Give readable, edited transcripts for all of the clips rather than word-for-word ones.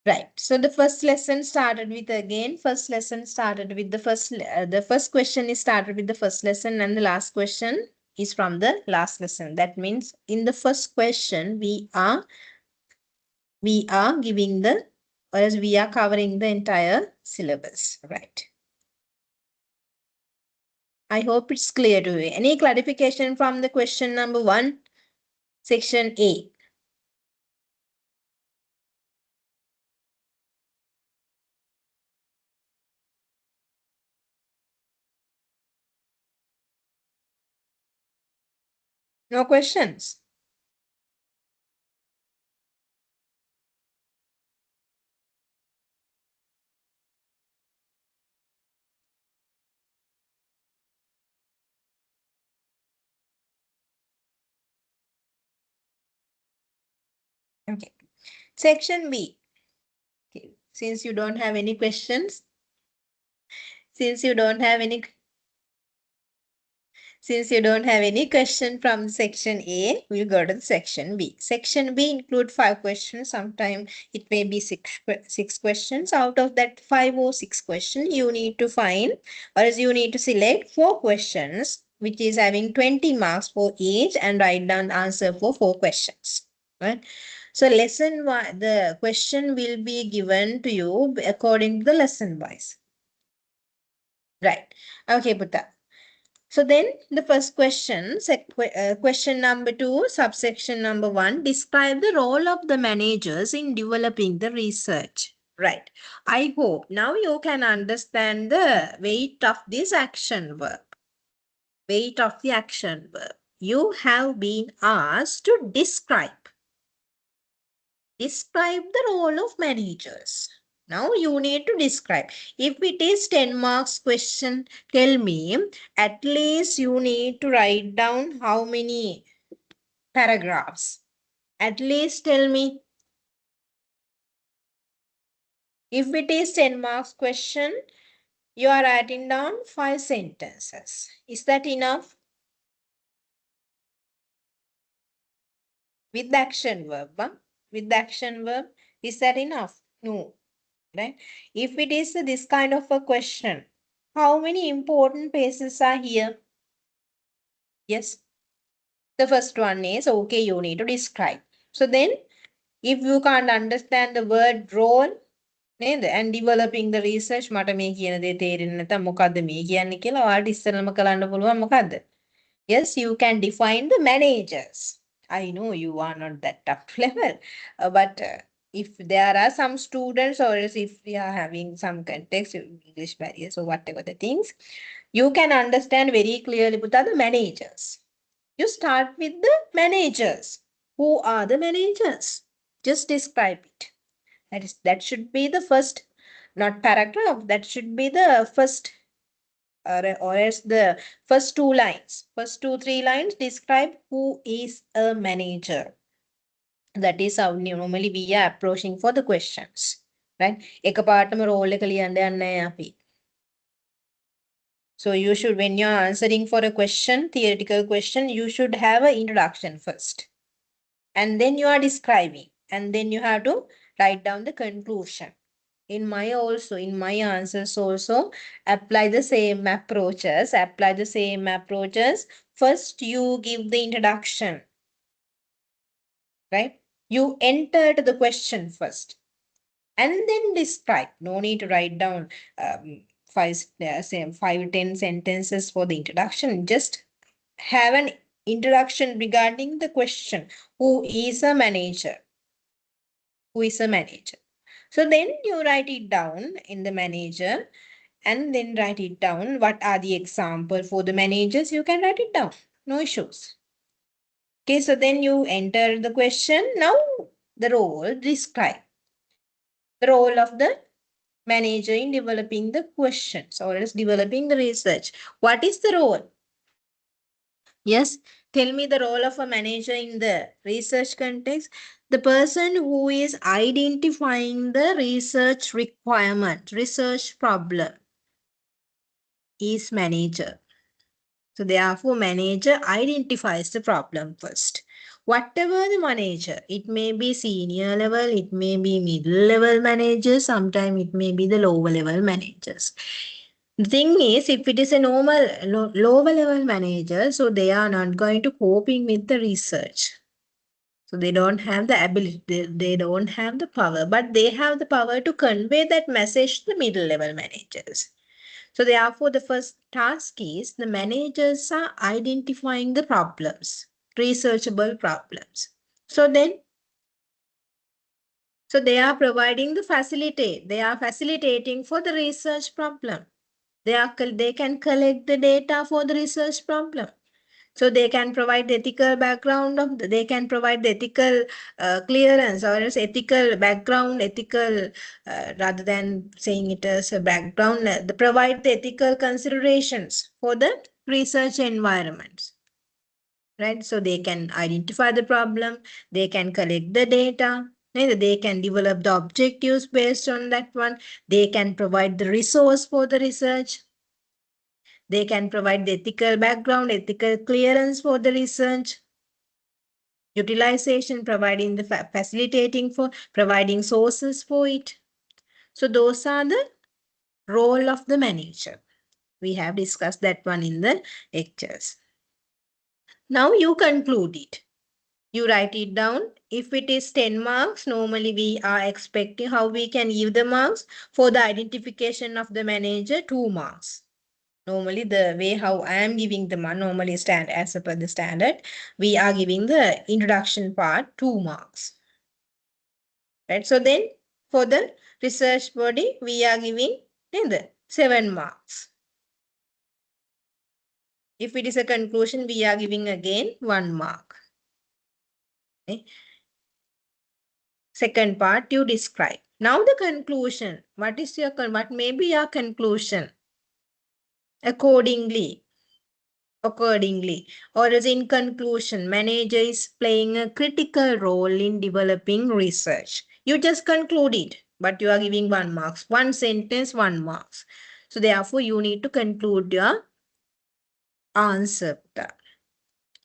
Right. So the first lesson started with again. First lesson started with the first question is started with the first lesson, and the last question is from the last lesson. That means in the first question we are giving the, or as we are covering the entire syllabus. Right. I hope it's clear to you. Any clarification from the question number 1, section A? No questions? Okay. Section B. Okay. Since you don't have any questions, since you don't have any Since you don't have any question from section A, we'll go to section B. Section B include 5 questions. Sometimes it may be six questions. Out of that 5 or 6 questions, you need to find, or as you need to select 4 questions, which is having 20 marks for each, and write down answer for 4 questions. Right? So lesson one, the question will be given to you according to the lesson wise. Right. Okay, Putta. So then the first question, question number 2, subsection number 1, describe the role of the managers in developing the research. Right. I hope now you can understand the weight of this action verb. Weight of the action verb. You have been asked to describe the role of managers. Now you need to describe. If it is 10 marks question, tell me at least you need to write down how many paragraphs. At least tell me. If it is 10 marks question, you are writing down 5 sentences. Is that enough? With the action verb. Huh? With the action verb, is that enough? No. Right? If it is this kind of a question, how many important pages are here? Yes. The first one is, okay, you need to describe. So then, if you can't understand the word role, and developing the research, මට මේ කියන දේ තේරෙන්නේ නැත්නම් මොකද්ද මේ කියන්නේ කියලා ඔයාලට ඉස්සෙල්ලම කරන්න පුළුවන් මොකද්ද? Yes, you can define the managers. I know you are not that top level, but if there are some students, or else if we are having some context, English barriers or whatever the things, you can understand very clearly what are the managers. You start with the managers. Who are the managers? Just describe it. That should be the first, not paragraph. That should be the first, or else the first 2 lines. First 2-3 lines describe who is a manager. That is how normally we are approaching for the questions. Right? එකපාරටම role එක ලියන්න යන්නේ නැහැ අපි. So you should, when you're answering for a question, theoretical question, you should have an introduction first. And then you are describing. And then you have to write down the conclusion. In my answers also, apply the same approaches. First, you give the introduction. Right? You entered the question first. And then describe. No need to write down 5-10 sentences for the introduction. Just have an introduction regarding the question. Who is a manager? Who is a manager? So then you write it down in the manager, and then write it down. What are the examples for the managers? You can write it down. No issues. Okay, so then you enter the question. Now the role, describe the role of the manager in developing the questions, or else developing the research. What is the role? Yes, tell me the role of a manager in the research context. The person who is identifying the research requirement, research problem is manager. So therefore, manager identifies the problem first. Whatever the manager, it may be senior level, it may be middle level managers, sometimes it may be the lower level managers. The thing is, if it is a normal lower level manager, so they are not going to coping with the research. So they don't have the ability, they don't have the power, but they have the power to convey that message to the middle level managers. So therefore, the first task is the managers are identifying the problems, researchable problems. So then, so they are providing the facilitate. They are facilitating for the research problem. They can collect the data for the research problem. So they can provide the ethical background of they can provide the ethical clearance or else ethical background, ethical rather than saying it as a background, provide the ethical considerations for the research environments. Right? So they can identify the problem, they can collect the data, they can develop the objectives based on that one, they can provide the resource for the research, they can provide the ethical background, ethical clearance for the research, utilization, providing the facilitating for providing sources for it. So those are the role of the manager. We have discussed that one in the lectures. Now you conclude it. You write it down. If it is 10 marks, normally we are expecting how we can give the marks. For the identification of the manager, 2 marks. Normally the way how I am giving the mark, normally stand as per the standard, we are giving the introduction part 2 marks. Right? So then for the research body, we are giving the 7 marks. If it is a conclusion, we are giving again 1 mark. Okay. Second part, you describe. Now the conclusion. What may be your conclusion? Accordingly, or as in conclusion, manager is playing a critical role in developing research. You just conclude it, but you are giving 1 marks. 1 sentence, 1 marks. So therefore, you need to conclude your answer.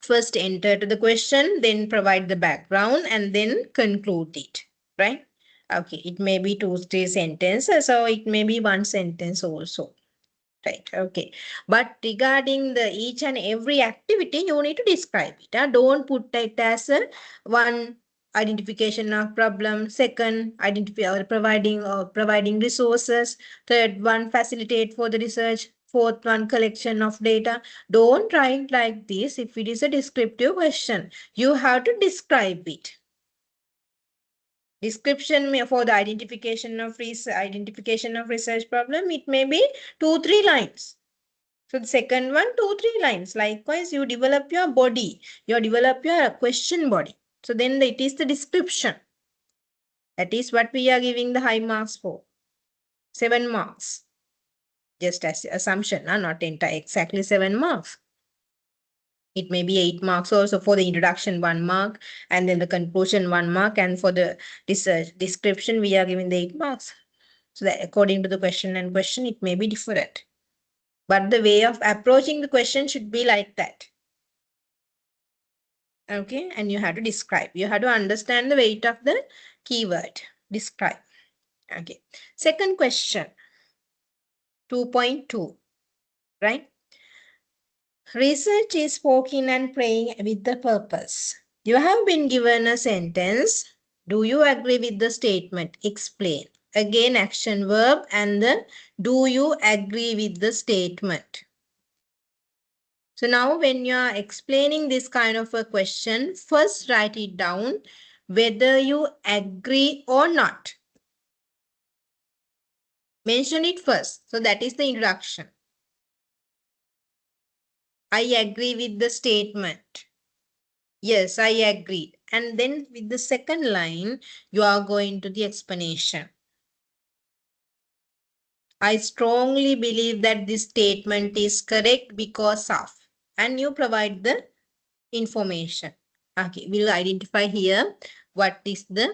First enter to the question, then provide the background, and then conclude it. Right? Okay, it may be 2, 3 sentences, so it may be 1 sentence also. Right, okay. But regarding the each and every activity, you need to describe it. Don't put it as a one identification of problem, second identify or providing resources, third one facilitate for the research, fourth one collection of data. Don't write like this. If it is a descriptive question, you have to describe it. Description for the identification of research problem, it may be 2-3 lines. So the second one, 2-3 lines. Likewise, you develop your body. You develop your question body. So then it is the description. That is what we are giving the high marks for. 7 marks. Just as assumption, not exactly 7 marks. It may be 8 marks also for the introduction, 1 mark, and then the conclusion, 1 mark, and for the research description, we are giving the 8 marks. So that according to the question, it may be different. But the way of approaching the question should be like that. Okay, and you have to describe. You have to understand the weight of the keyword. Describe. Okay. Second question, 2.2, right? Research is spoken and praying with the purpose. You have been given a sentence. Do you agree with the statement? Explain. Again, action verb and the do you agree with the statement? So now when you are explaining this kind of a question, first write it down whether you agree or not. Mention it first. So that is the introduction. I agree with the statement. Yes, I agree. And then with the second line, you are going to the explanation. I strongly believe that this statement is correct because of. And you provide the information. Okay, we'll identify here what is the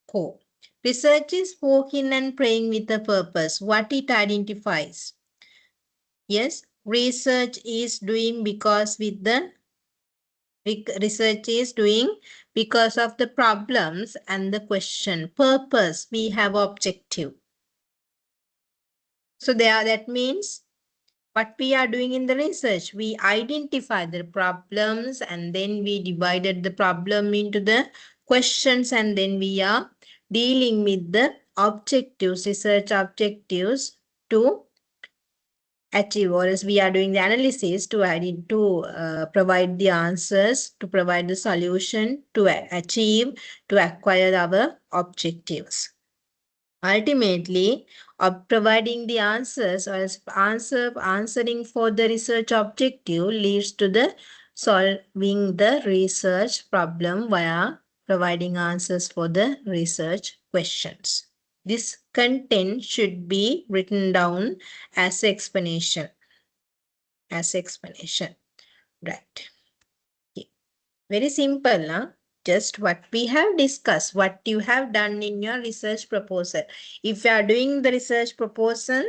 core. Research is spoken and praying with a purpose. What it identifies? Yes, research is doing because with the Research is doing because of the problems and the question. Purpose, we have objective. So that means what we are doing in the research, we identify the problems and then we divided the problem into the questions and then we are dealing with the objectives, research objectives to achieve, or as we are doing the analysis to provide the answers, to provide the solution to achieve, to acquire our objectives. Ultimately, providing the answers or answering for the research objective leads to the solving the research problem via providing answers for the research questions. This content should be written down as explanation. Right. Okay. Very simple, huh? Just what we have discussed, what you have done in your research proposal. If you are doing the research proposal,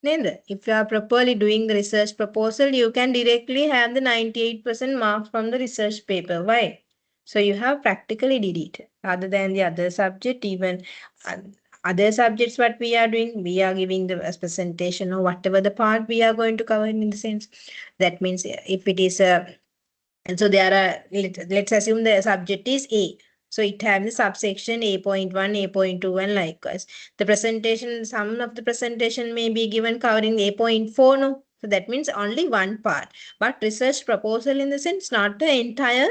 if you are properly doing the research proposal, you can directly have the 98% marks from the research paper. Why? So you have practically did it. Other than the other subject, even other subjects, what we are doing, we are giving the presentation or whatever the part we are going to cover in the sense. That means if it is a and so there are, let's assume the subject is A. So it has the subsection A.1, A.2, and likewise. The presentation, some of the presentation may be given covering A.4, no. So that means only one part. But research proposal in the sense, not the entire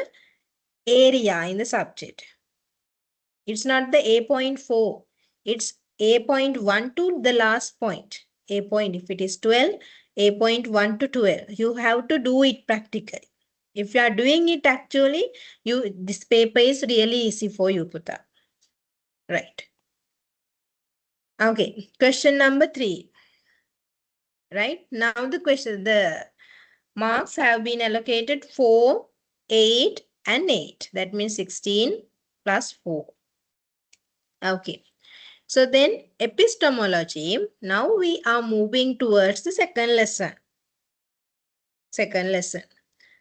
area in the subject. It's not the A.4. It's A.1 to the last point. A point, if it is 12, A.1 to 12. You have to do it practically. If you are doing it actually, this paper is really easy for you, Puta. Right. Okay. Question number 3. Right. Now the marks have been allocated 4, 8, and 8. That means 16 plus 4. Okay. So then epistemology, now we are moving towards the second lesson.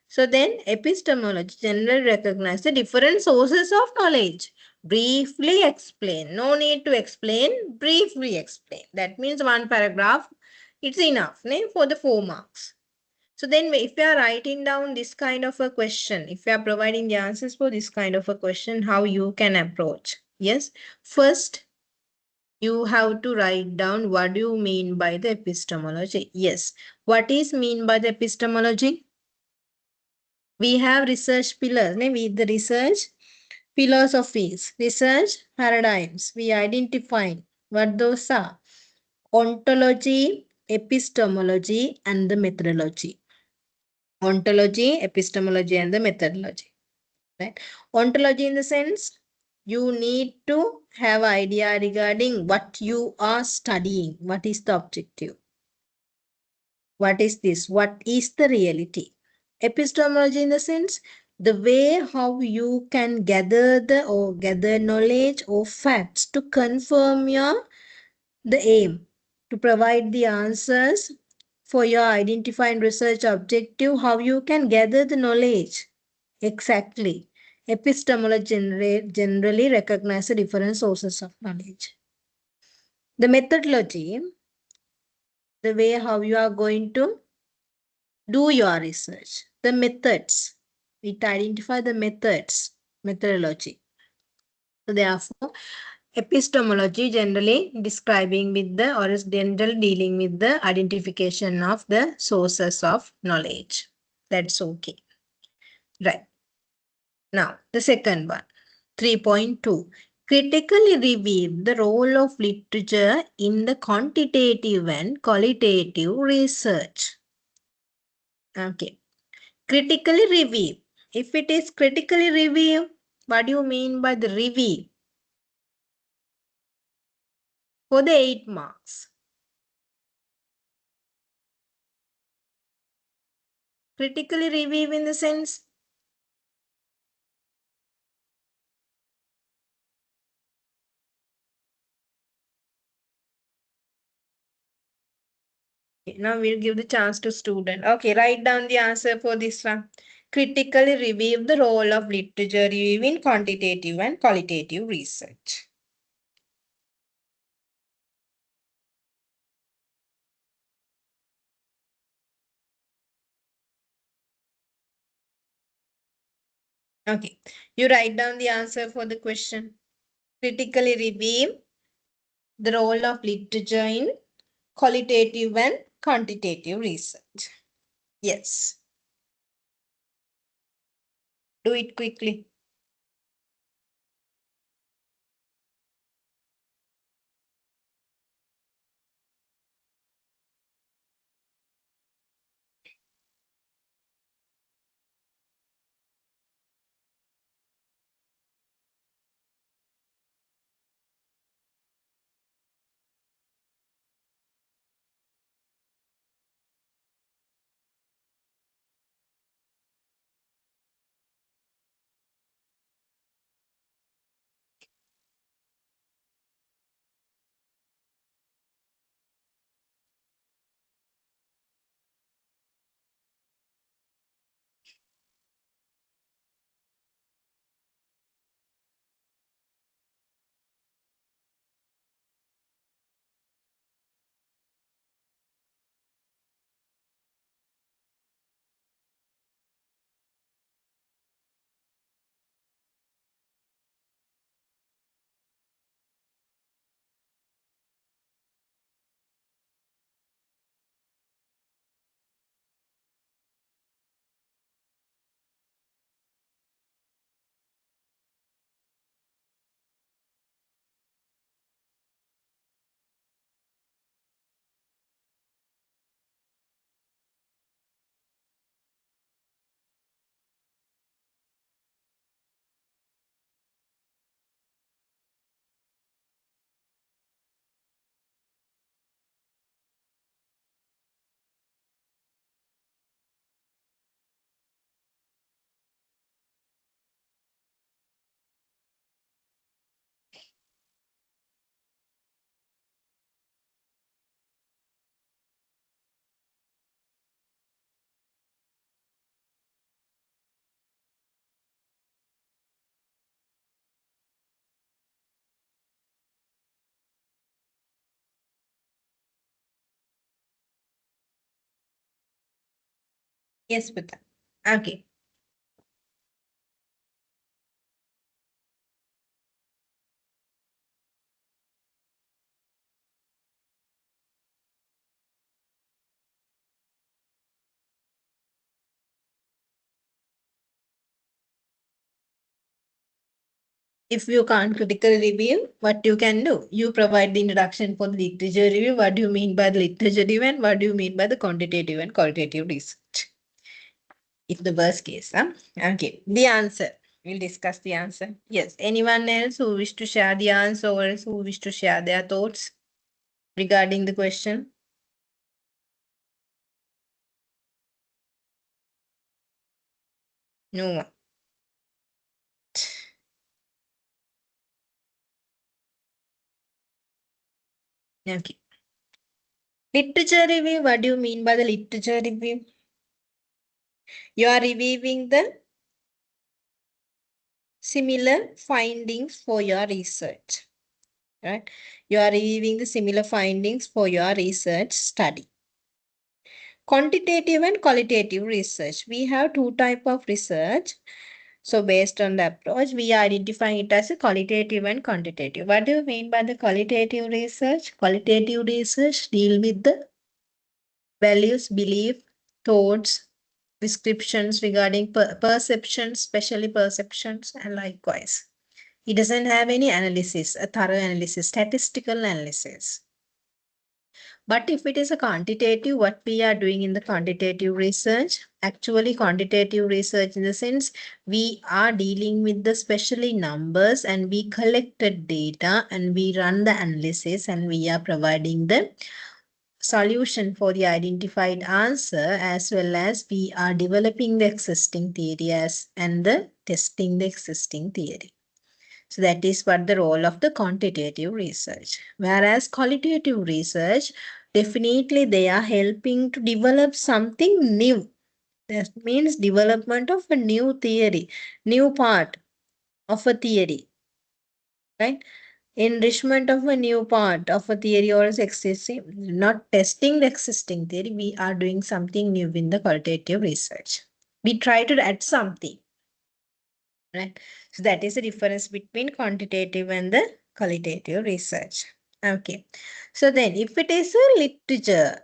So then epistemology generally recognize the different sources of knowledge. Briefly explain. No need to explain. Briefly explain. That means one paragraph. It's enough for the 4 marks. So then if you are writing down this kind of a question, if you are providing the answers for this kind of a question, how you can approach? Yes. First, you have to write down what do you mean by the epistemology. Yes. What is mean by the epistemology? We have research pillars. With the research philosophies, research paradigms. We identify what those are. Ontology, epistemology, and the methodology. Ontology, epistemology, and the methodology. Right? Ontology in the sense, you need to have idea regarding what you are studying. What is the objective? What is this? What is the reality? Epistemology in the sense, the way how you can gather gather knowledge or facts to confirm the aim, to provide the answers for your identifying research objective, how you can gather the knowledge. Exactly. Epistemology generally recognize the different sources of knowledge. The methodology, the way how you are going to do your research. The methods, it identify the methodology. So therefore, epistemology generally describing with the or is general dealing with the identification of the sources of knowledge. That's okay. Right. Now, the second one, 3.2. Critically review the role of literature in the quantitative and qualitative research. Okay. Critically review. If it is critically review, what do you mean by the review? For the 8 marks. Critically review in the sense, okay, now we'll give the chance to student. Okay, write down the answer for this one. critically review the role of literature review in quantitative and qualitative research. Okay, you write down the answer for the question. Critically review the role of literature in qualitative and quantitative research. Yes. Do it quickly. Yes, Pita. Okay. If you can't critically review, what you can do? You provide the introduction for the literature review. What do you mean by the literature review and what do you mean by the quantitative and qualitative research? If the worst case, huh? Okay. The answer. We'll discuss the answer. Yes. Anyone else who wish to share the answer or else who wish to share their thoughts regarding the question? No one. Okay. Literature review. What do you mean by the literature review? You are reviewing the similar findings for your research, right? You are reviewing the similar findings for your research study. Quantitative and qualitative research. We have two type of research. So based on the approach, we are identifying it as a qualitative and quantitative. What do you mean by the qualitative research? Qualitative research deal with the values, belief, thoughts, descriptions regarding perceptions, especially perceptions, and likewise. It doesn't have any analysis, a thorough analysis, statistical analysis. But if it is a quantitative, what we are doing in the quantitative research, actually quantitative research in the sense we are dealing with the specially numbers and we collected data and we run the analysis and we are providing the solution for the identified answer as well as we are developing the existing theory and the testing the existing theory. So that is what the role of the quantitative research. Whereas qualitative research, definitely they are helping to develop something new. That means development of a new theory, new part of a theory, right? Enrichment of a new part of a theory or is existing, not testing the existing theory. We are doing something new in the qualitative research. We try to add something, right? So that is the difference between quantitative and the qualitative research. Okay. So then if it is a literature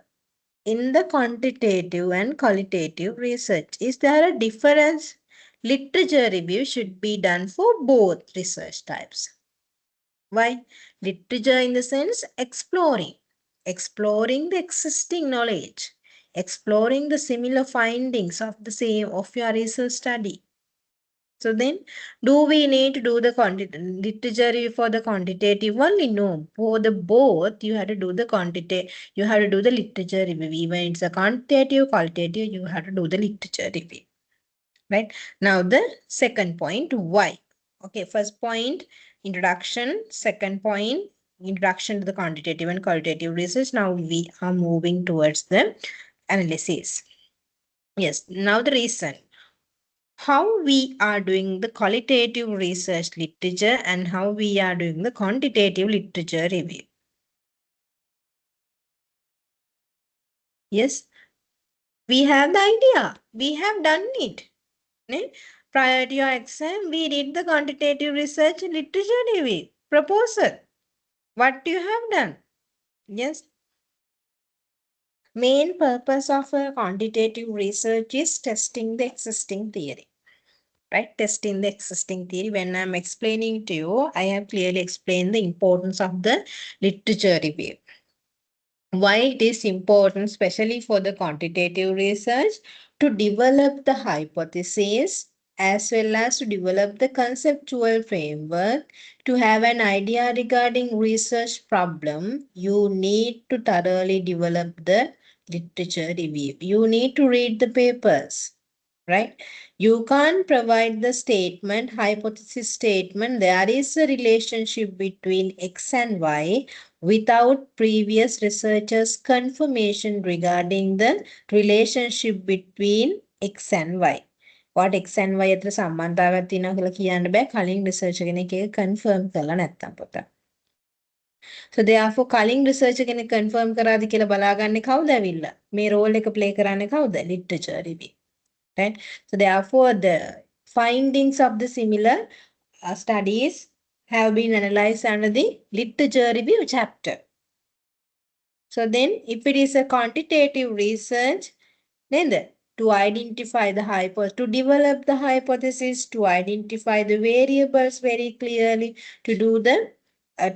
in the quantitative and qualitative research, is there a difference? Literature review should be done for both research types. Why? Literature in the sense exploring. Exploring the existing knowledge. Exploring the similar findings of the same of your research study. So then, do we need to do the literature review for the quantitative only? No. For the both, you have to do the quantitative. You have to do the literature review. Even it's a quantitative, qualitative, you have to do the literature review. Right? Now the second point, why? Okay, first point, introduction. Second point, introduction to the quantitative and qualitative research. Now we are moving towards the analysis. Yes, now the reason. How we are doing the qualitative research literature and how we are doing the quantitative literature review. Yes, we have the idea. We have done it. Prior to your exam, we did the quantitative research literature review proposal. What you have done? Yes. Main purpose of a quantitative research is testing the existing theory. Right? Testing the existing theory. When I'm explaining to you, I have clearly explained the importance of the literature review. Why it is important, especially for the quantitative research, to develop the hypothesis as well as to develop the conceptual framework. To have an idea regarding research problem, you need to thoroughly develop the literature review. You need to read the papers, right? You can't provide the statement, hypothesis statement, there is a relationship between X and Y without previous researchers' confirmation regarding the relationship between X and Y. What X and Y අතර සම්බන්ධතාවයක් තියෙනවා කියලා කියන්න බෑ කලින් research කෙනෙක් ඒක confirm කරලා නැත්තම් පොත. So therefore කලින් රිසර්ච් කෙනෙක් කන්ෆර්ම් කරාද කියලා බලාගන්නේ කවුද ඇවිල්ලා? මේ රෝල් එක ප්ලේ කරන්නේ කවුද? Literature රිව්යු. Right? So therefore the findings of the similar studies have been analyzed under the literature review chapter. So then if it is a quantitative research, then to identify the to develop the hypothesis, to identify the variables very clearly, to do the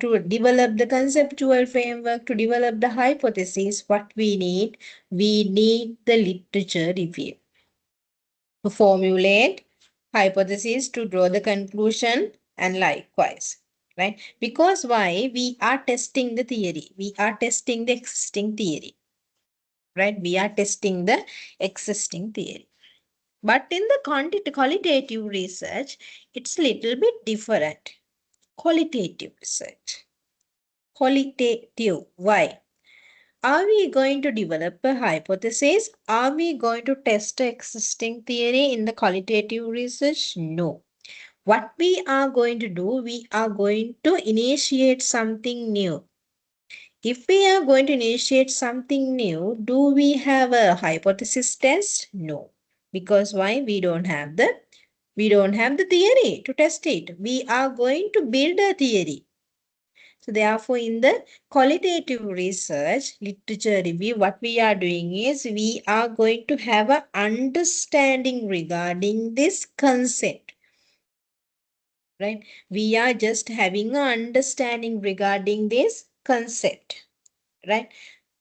to develop the conceptual framework, to develop the hypothesis, what we need the literature review. To formulate hypothesis, to draw the conclusion, and likewise, right? Because why? We are testing the theory. We are testing the existing theory, right? We are testing the existing theory. But in the qualitative research, it's a little bit different. Qualitative research. Qualitative. Why? Are we going to develop a hypothesis? Are we going to test the existing theory in the qualitative research? No. What we are going to do, we are going to initiate something new. If we are going to initiate something new, do we have a hypothesis test? No. Because why? We don't have the theory to test it. We are going to build a theory. So therefore, in the qualitative research, literature review, what we are doing is we are going to have an understanding regarding this concept. Right? We are just having an understanding regarding this concept. Right?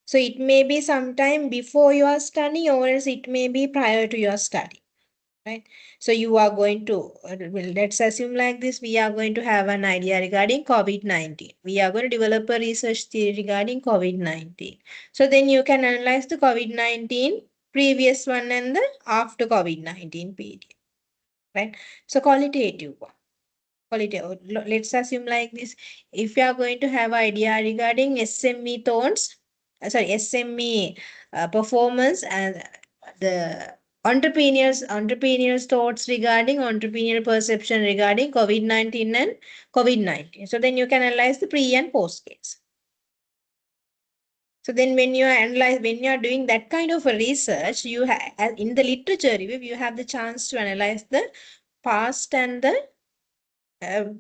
So it may be sometime before your study or else it may be prior to your study. Right? So you are going to, well, let's assume like this, we are going to have an idea regarding COVID-19. We are going to develop a research theory regarding COVID-19. So then you can analyze the COVID-19 previous one and the after COVID-19 period. Right? So qualitative one. Let's assume like this. If you are going to have idea regarding SME performance and the Entrepreneurs thoughts regarding entrepreneurial perception regarding COVID-19 and COVID-19. So then you can analyze the pre and post case. So then when you are doing that kind of a research, you have in the literature review, you have the chance to analyze the past and the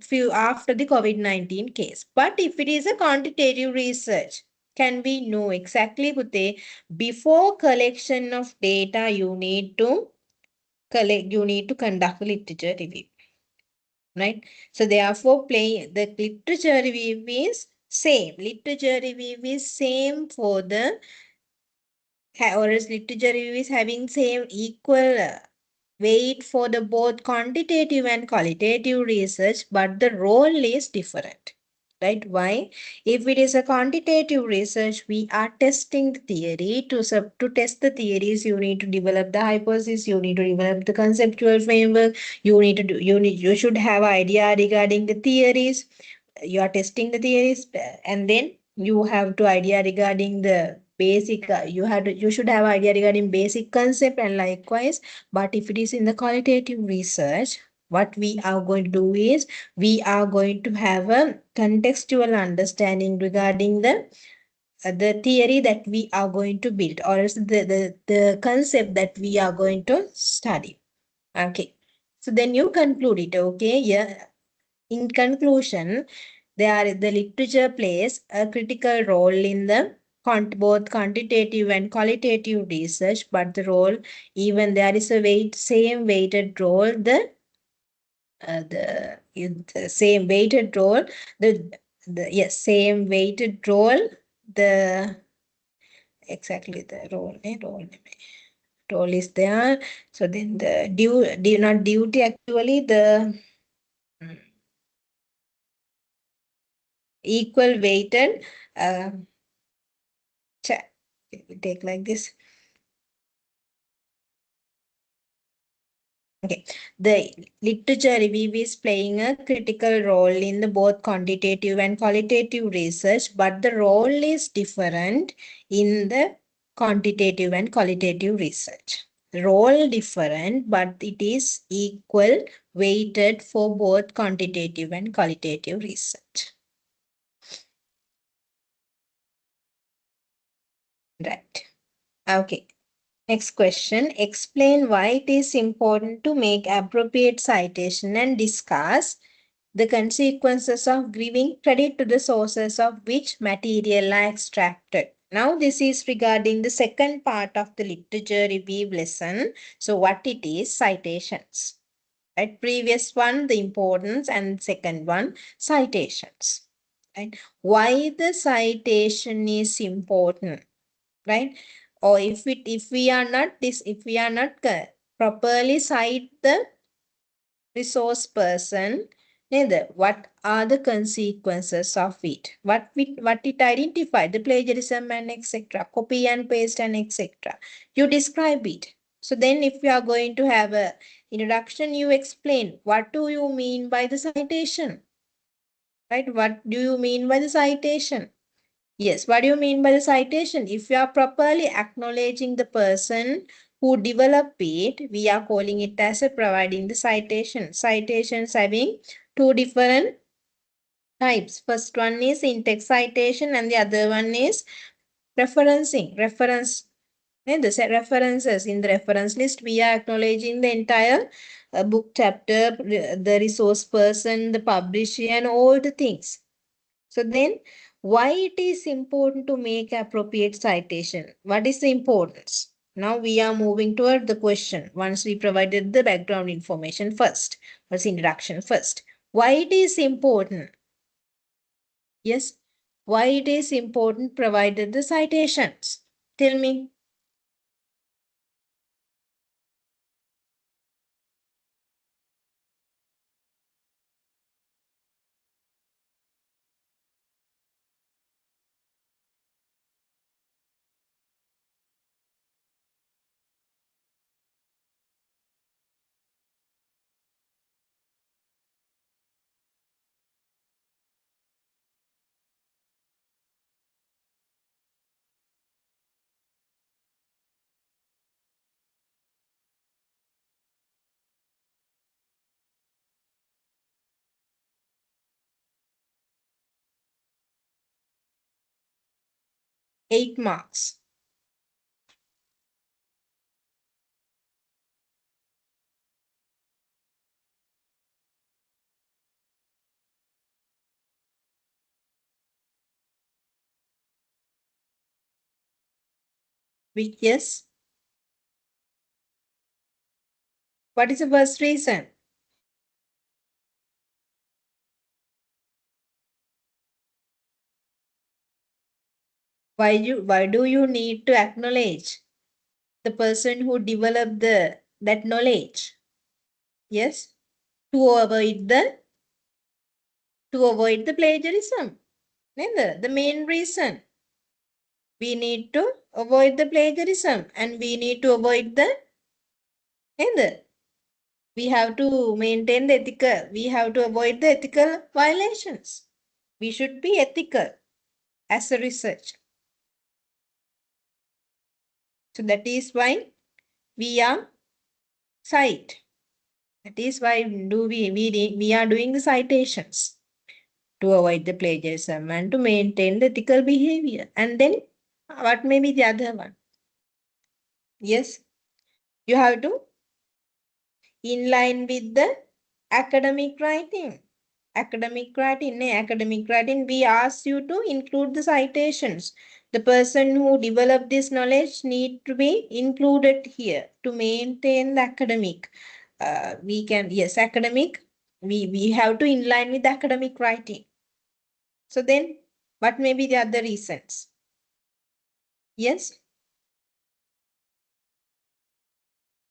few after the COVID-19 case. But if it is a quantitative research, can we know exactly, Pute, before collection of data, you need to conduct a literature review, right? So therefore, the literature review is same. Literature review is same for the or else literature review is having same equal weight for the both quantitative and qualitative research, but the role is different. Right? Why? If it is a quantitative research, we are testing the theory. To test the theories, you need to develop the hypothesis, you need to develop the conceptual framework, you should have idea regarding the theories. You are testing the theories, and then you have to idea regarding the basic you should have idea regarding basic concept and likewise. But if it is in the qualitative research, what we are going to do is we are going to have a contextual understanding regarding the theory that we are going to build, or else the concept that we are going to study. Okay, so then you conclude it. Okay, yeah. In conclusion, the literature plays a critical role in the both quantitative and qualitative research, but the role, even there is a same weighted role, the same weighted role, the yes, same weighted role, the exactly the role is there. So then the not duty, actually the equal weighted we take like this. Okay, the literature review is playing a critical role in the both quantitative and qualitative research, but the role is different in the quantitative and qualitative research. Role different, but it is equal weighted for both quantitative and qualitative research. Right. Okay. Next question. Explain why it is important to make appropriate citation and discuss the consequences of giving credit to the sources of which material are extracted. Now, this is regarding the second part of the literature review lesson. So, what it is? Citations. Right? Previous one, the importance, and second one, citations. Right? Why the citation is important? Right? Or if we are not properly cite the resource person, neither what are the consequences of it, what it identify, the plagiarism and etc., copy and paste and etc., you describe it. So then if you are going to have a introduction, you explain what do you mean by the citation, right? What do you mean by the citation? Yes, what do you mean by the citation? If you are properly acknowledging the person who developed it, we are calling it as a providing the citation. Citations having two different types. First one is in-text citation and the other one is referencing. And the references in the reference list, we are acknowledging the entire book chapter, the resource person, the publisher, and all the things. So then, why it is important to make appropriate citation? What is the importance? Now we are moving toward the question. Once we provided the background information first, was introduction first. Why it is important? Yes, why it is important provided the citations? Tell me. 8 marks. Which yes? What is the first reason? Why do you need to acknowledge the person who developed that knowledge? Yes? To avoid the plagiarism. The main reason. We need to avoid the plagiarism and we need to avoid the we have to maintain the ethical. We have to avoid the ethical violations. We should be ethical as a researcher. So that is why we are cite. That is why we are doing the citations to avoid the plagiarism and to maintain the ethical behavior. And then what may be the other one? Yes, you have to in line with the academic writing. Academic writing, we ask you to include the citations. The person who developed this knowledge need to be included here to maintain the academic. Yes, academic, we have to in line with academic writing. So then, what may be the other reasons? Yes?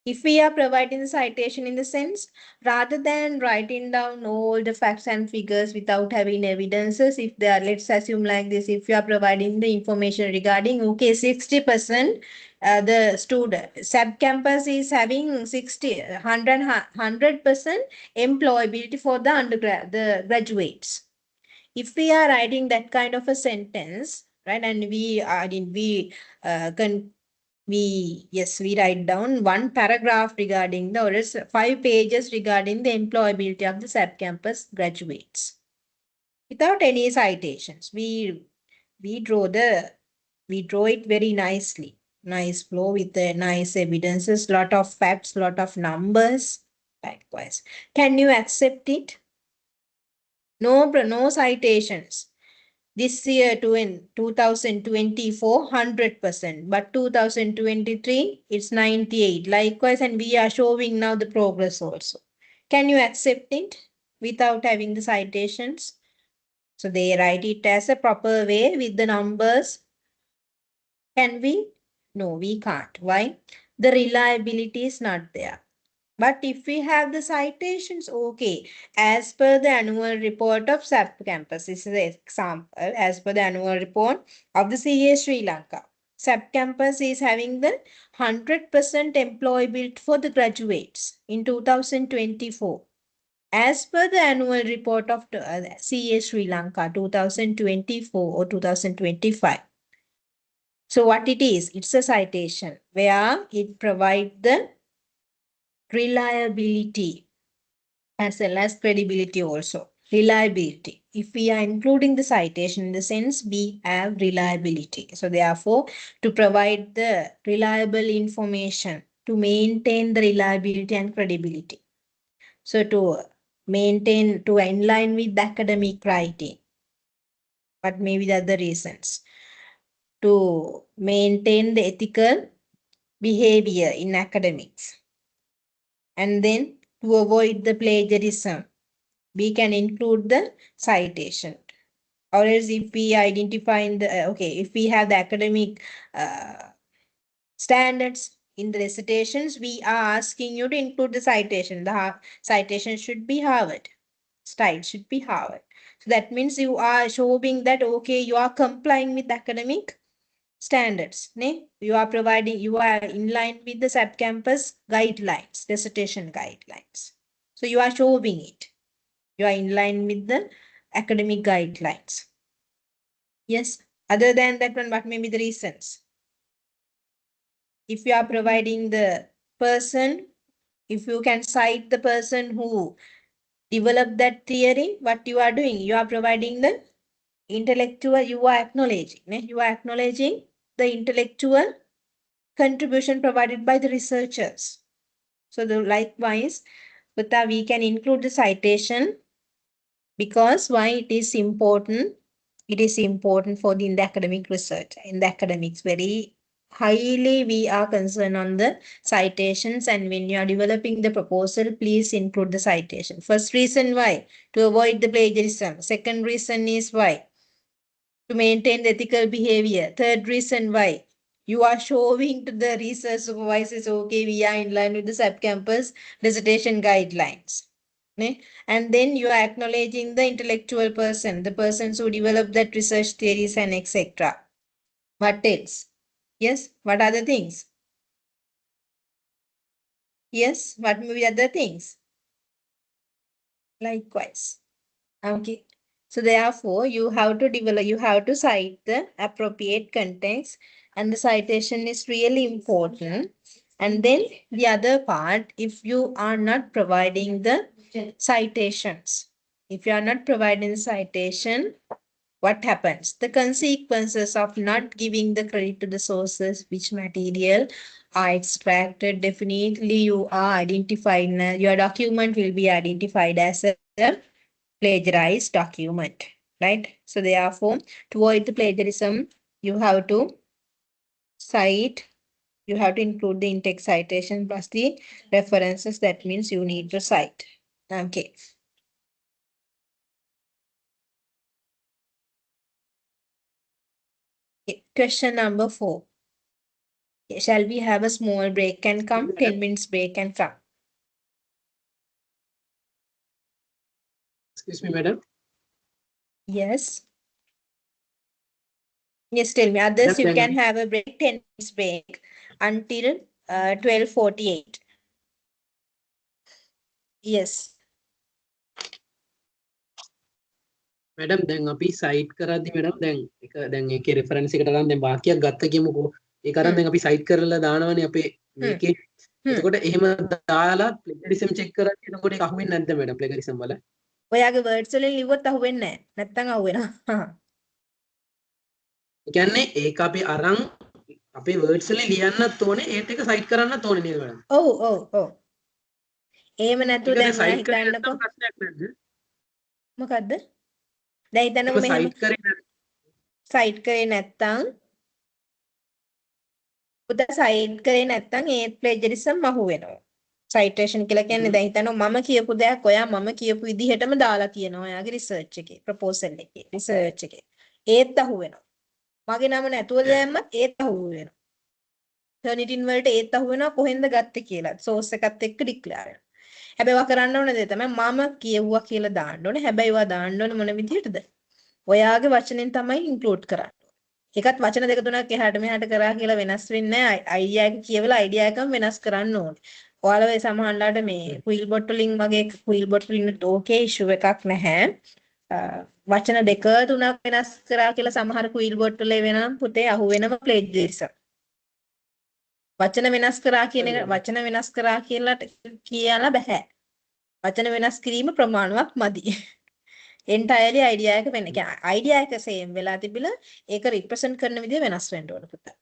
If we are providing the citation in the sense, rather than writing down all the facts and figures without having evidences, if they are, let's assume like this, if you are providing the information regarding, okay, 60%, the student, sub-campus is having 100% employability for the undergrad, the graduates. If we are writing that kind of a sentence, right, and uh, con we write down one paragraph regarding the, or else 5 pages regarding the employability of the sub-campus graduates without any citations. We draw it very nicely, nice flow with the nice evidences, lot of facts, lot of numbers. Likewise, can you accept it? No citations. This year to in 2024, 100%, but 2023, it's 98. Likewise, and we are showing now the progress also. Can you accept it without having the citations? So they write it as a proper way with the numbers. Can we? No, we can't. Why? The reliability is not there. But if we have the citations, okay, as per the annual report of SAP campus, this is an example, as per the annual report of the CA Sri Lanka. SAP campus is having the 100% employability for the graduates in 2024. As per the annual report of the CA Sri Lanka 2024 or 2025. So what it is, it's a citation where it provides the reliability as well as credibility also. Reliability. If we are including the citation in the sense, we have reliability. So therefore, to provide the reliable information, to maintain the reliability and credibility. So to maintain, to in line with the academic writing. What may be the other reasons? To maintain the ethical behavior in academics. And then to avoid the plagiarism, we can include the citation. Or else if we identify in the, okay, if we have the academic standards in the recitations, we are asking you to include the citation. The citation should be Harvard. Style should be Harvard. So that means you are showing that, okay, you are complying with academic standards. Ne? You are providing, you are in line with the sub-campus guidelines, recitation guidelines. So you are showing it. You are in line with the academic guidelines. Yes. Other than that one, what may be the reasons? If you are providing the person, if you can cite the person who developed that theory, what you are doing? You are providing the intellectual, you are acknowledging. You are acknowledging the intellectual contribution provided by the researchers. So likewise, we can include the citation because why it is important? It is important for the academic research. In the academics, very highly we are concerned on the citations, and when you are developing the proposal, please include the citation. First reason why? To avoid the plagiarism. Second reason is why? To maintain the ethical behavior. Third reason why? You are showing to the research supervisors, okay, we are in line with the sub-campus dissertation guidelines. And then you are acknowledging the intellectual person, the persons who develop that research theories and etc. What else? Yes, what other things? Yes, what may be other things? Likewise. Okay. So therefore, you have to develop, you have to cite the appropriate context, and the citation is really important. And then the other part, if you are not providing the citations, if you are not providing the citation, what happens? The consequences of not giving the credit to the sources which material are extracted, definitely you are identified, your document will be identified as a plagiarized document, right? So therefore, to avoid the plagiarism, you have to cite, you have to include the in-text citation plus the references. That means you need to cite. Okay. Question number 4. Shall we have a small break and come? 10 minutes break and come. Excuse me, madam. Yes. Yes, tell me. Others, you can have a break, 10 minutes break until 12:48. Yes. Madam දැන් අපි site කරද්දි madam දැන් දැන් ඒකේ reference එකට අරන් දැන් වාක්‍යයක් ගත්ත කියමුකෝ ඒක අරන් දැන් අපි සයිට් කරලා දානවනේ අපේ මේකේ එතකොට එහෙම දාලා ප්ලේගරිසම් චෙක් කරද්දි එතකොට ඒක අහුවෙන්නේ නැද්ද මැඩම් ප්ලේගරිසම් වල ඔයාගේ වර්ඩ්ස් වලින් ලිව්වොත් අහුවෙන්නේ නැහැ. නැත්තම් අහුවෙනවා. ඒ කියන්නේ ඒක අපි අරන් අපේ වර්ඩ්ස් වලින් ලියන්නත් ඕනේ ඒත් එක සයිට් කරන්නත් ඕනේ නේද මැඩම් ඔව් ඔව් ඔව්. එහෙම නැතුව දැන් ඔයා හිතන්නකෝ ප්‍රශ්නයක් නැද්ද මොකද්ද? දැන් හිතන්නකෝ මෙහෙම සයිට් කරේ සයිට් කරේ නැත්තම් පුතා සයිට් කරේ නැත්තම් ඒ ප්ලේජරිසම් අහුවෙනවා. සයිටේෂන් කියලා කියන්නේ දැන් හිතනවා මම කියපු දෙයක් ඔයා මම කියපු විදිහටම දාලා තියෙනවා ඔයාගේ රිසර්ච් එකේ ප්‍රොපෝසල් එකේ රිසර්ච් එකේ. ඒත් අහුවෙනවා. මගේ නම නැතුව දැම්මත් ඒත් අහුවෙනවා. ටර්නිටින් වලට ඒත් අහුවෙනවා කොහෙන්ද ගත්තේ කියලා. සෝස් එකත් එක්ක ඩික්ලෙයාර් වෙනවා. හැබැයි ඔයා කරන්න ඕන දේ තමයි මම කියවුවා කියලා දාන්න ඕනේ. හැබැයි ඔයා දාන්න ඕනේ මොන විදිහටද? ඔයාගේ වචනෙන් තමයි ඉන්ක්ලූඩ් කරන්නේ. ඒකත් වචන දෙක තුනක් එහාට මෙහාට කරා කියලා වෙනස් වෙන්නේ නැහැ. අයිඩියා එක කියවලා අයිඩියා එකම වෙනස් කරන්න ඕනේ. ඔයාලා ඒ සමහරලාට මේ කුයිල් බොට් වලින් වගේ කුයිල් බොට් වලින් ඕකේ ඉෂුව එකක් නැහැ. වචන දෙක තුනක් වෙනස් කරා කියලා සමහර කුයිල් බොට් වල වෙනම් පුතේ අහුවෙනම ප්ලේජරිසම්. වචන වෙනස් කරා කියන එක වචන වෙනස් කරා කියලා බෑ. වචන වෙනස් කිරීම ප්‍රමාණවත් මදි. entirely idea එක වෙන. කියන්නේ idea එක same වෙලා තිබිලා ඒක represent කරන විදිය වෙනස් වෙන්න ඕන පුතා.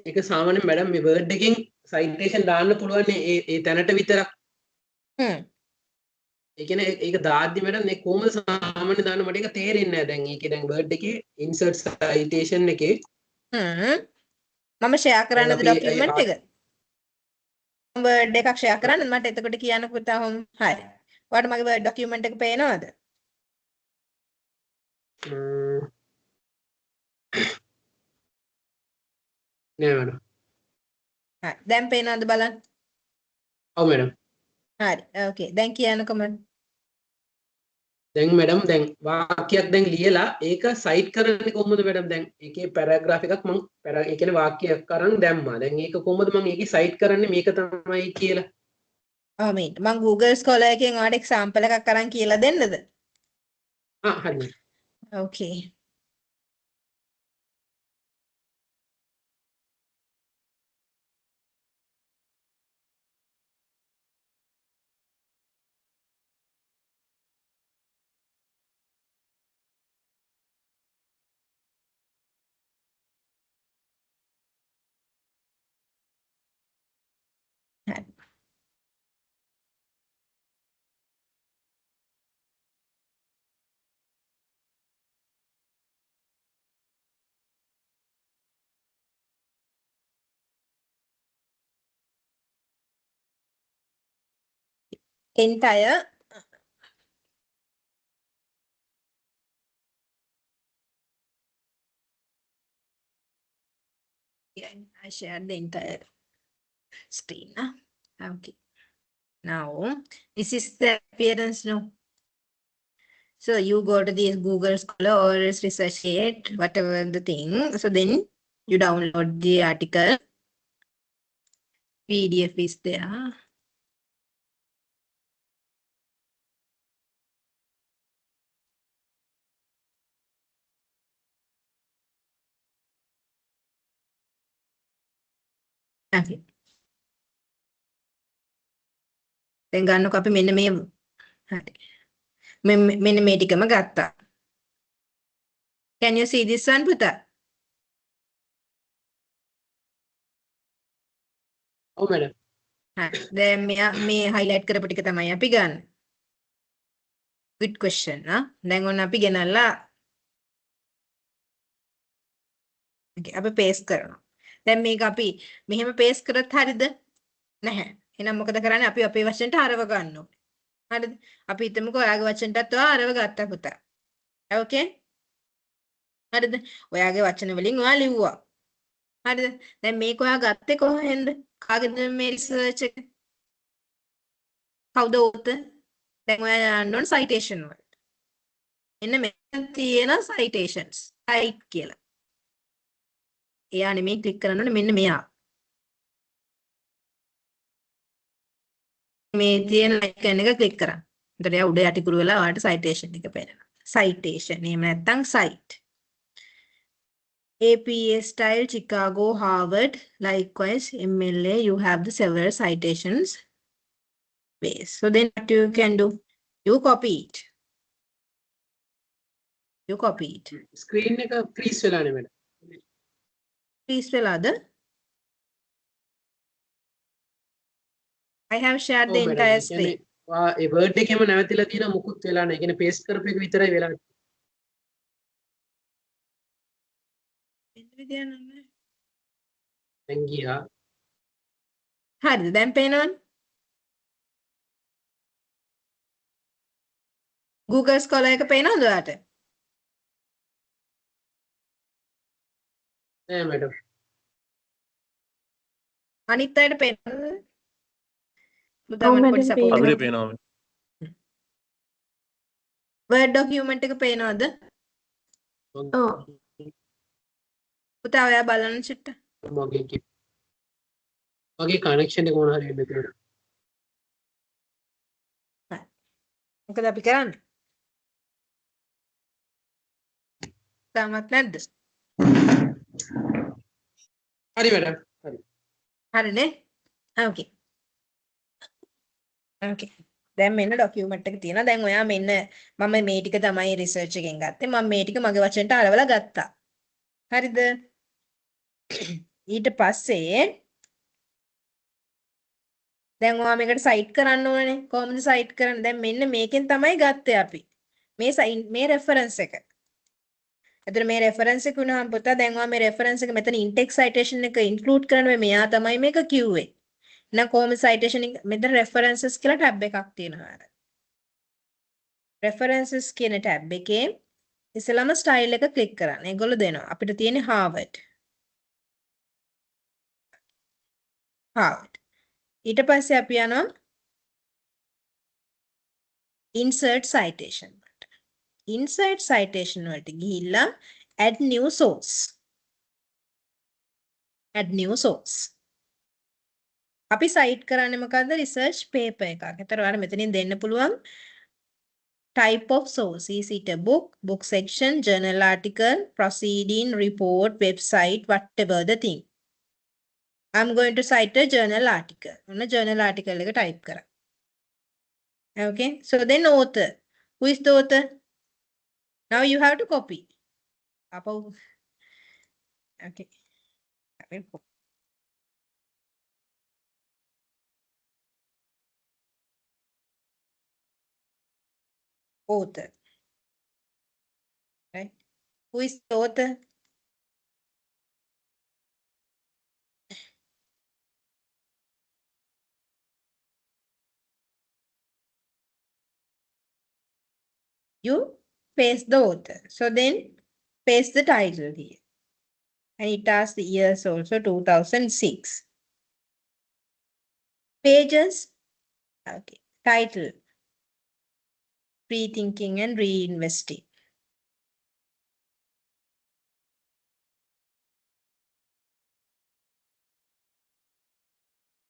ඒක සාමාන්‍යයෙන් මැඩම් මේ වර්ඩ් එකෙන් සයිටේෂන් දාන්න පුළුවන් ඒ තැනට විතරක්. ඒ කියන්නේ ඒක දාද්දි මැඩම් මේ කොහොමද සාමාන්‍ය දාන්න මට ඒක තේරෙන්නේ නැහැ. දැන් ඒකේ දැන් වර්ඩ් එකේ insert citation එකේ මම share කරන්නද document එක? වර්ඩ් එකක් ෂෙයා කරන්න මට එතකොට කියන්න පුතා හොම් හරි. ඔයාලට මගේ වර්ඩ් ડોකියුමන්ට් එක පේනවද? නෑ මැඩම්. හරි. දැන් පේනවද බලන්න? ඔව් මැඩම්. හරි. ඕකේ. දැන් කියන්නකෝ මට. දැන් මැඩම් දැන් වාක්‍යයක් දැන් ලියලා ඒක සයිට් කරන්නේ කොහොමද මැඩම් දැන් ඒකේ පැරාග්‍රාෆ් එකක් මම ඒ කියන්නේ වාක්‍යයක් අරන් දැම්මා. දැන් ඒක කොහොමද මම ඒකේ සයිට් කරන්නේ මේක තමයි කියලා. මම Google Scholar එකෙන් ඔයාලට එක්සැම්පල් එකක් අරන් කියලා දෙන්නද? හරි. ඕකේ. entire yeah, I shared the entire screen. Okay. Now, this is the appearance now. So you go to this Google Scholar or Research Aid, whatever the thing. So then you download the article. PDF is there. Okay. දැන් ගන්නකො අපි මෙන්න මේ හරි. මෙන්න මේ ටිකම ගත්තා. Can you see this one පුතා? ඔව් මැඩම්. හරි. දැන් මේ highlight කරපු ටික තමයි අපි ගන්න. Good question නා. දැන් ඔන්න අපි ගෙනල්ලා okay අපි paste කරනවා. දැන් මේක අපි මෙහෙම paste කරත් හරියද? නැහැ. එහෙනම් මොකද කරන්නේ? අපි අපේ වචනට හරව ගන්න ඕනේ. හරිද? අපි හිතමුකෝ ඔයාගේ වචනටත් ඔයා හරව ගත්තා පුතා. Okay? හරිද? ඔයාගේ වචන වලින් ඔයා ලිව්වා. හරිද? දැන් මේක ඔයා ගත්තේ කොහෙන්ද? කාගේද මේ රිසර්ච් එක? කවුද author? දැන් ඔයා යන්න ඕන citation වලට. එන්න මෙතන තියෙන citations. cite කියලා. එයා නෙමෙයි ක්ලික් කරන්න ඕනේ මෙන්න මෙයා. මේ තියෙන icon එක ක්ලික් කරන්න. එතකොට එයා උඩ යටිකුරු වෙලා ඔයාලට citation එක පේනවා. citation. එහෙම නැත්නම් cite. APA style, Chicago, Harvard, likewise MLA, you have the several citations base. So then what you can do? You copy it. You copy it. Screen එක ෆ්‍රීස් වෙලානේ madam. Please spell other. I have shared ඔව් the madam. entire ඒ කියන්නේ screen. වා ඒ word එකේම නැවතිලා තියෙන මුකුත් වෙලා නැහැ. ඒ කියන්නේ පේස්ට් කරපු එක විතරයි වෙලා. දැන් ගියා. හරිද? දැන් පේනවද? Google Scholar එක පේනවද ඔයාලට? නෑ මැඩම්. අනිත් අයට පේනවද? පුතා ඔව් මට පොඩි මැඩම් support පේනවා. එකක්. අපිට පේනවා. Word document එක පේනවද? ඔව්. පුතා ඔයා බලන්න චුට්ට. මගේ කනෙක්ෂන් එක මොනවා හරි වෙන්න තියෙනවා. මොකද අපි කරන්නේ? තාමත් නැද්ද? හරි මැඩම්. හරි. හරිනේ? Okay. Okay. දැන් මෙන්න ડોකියුමන්ට් එක තියෙනවා. දැන් ඔයා මෙන්න මම මේ ටික තමයි රිසර්ච් එකෙන් ගත්තේ. මම මේ ටික මගේ වචනට අරවලා ගත්තා. හරිද? ඊට පස්සේ දැන් ඔයා මේකට සයිට් කරන්න ඕනේ. කොහොමද සයිට් කරන්නේ? දැන් මෙන්න මේකෙන් තමයි ගත්තේ අපි. මේ රෙෆරන්ස් එක. එතන මේ රෙෆරන්ස් එක වුණාම පුතා දැන් ඔයා මේ රෙෆරන්ස් එක මෙතන ඉන්ටෙක්ස් සයිටේෂන් එක ඉන්ක්ලූඩ් කරනවා. මෙයා තමයි මේක කිව්වේ. එහෙනම් කොහොමද සයිටේෂන් එක මෙතන රෙෆරන්සස් කියලා ටැබ් එකක් තියෙනවා. රෙෆරන්සස් කියන ටැබ් එකේ ඉස්සෙල්ලාම ස්ටයිල් එක ක්ලික් කරන්න. ඒගොල්ලෝ දෙනවා. අපිට තියෙන්නේ Harvard. Harvard. ඊට පස්සේ අපි යනවා insert citation වලට. insert citation වලට ගිහිල්ලා add new source. add new source. අපි සයිට් කරන්නේ මොකද්ද? research paper එකක්. ඒතර ඔයාලා මෙතනින් දෙන්න පුළුවන් type of source. Is it a book, book section, journal article, proceeding, report, website, whatever the thing. I'm going to cite a journal article. ඔන්න journal article එක type කරා. Okay. So then author. Who is the author? Now you have to copy. Okay. Author. Right? Who is the author? you paste the author. So then paste the title here. And it has the years also 2006. Pages, okay. Title, Rethinking and Reinvesting.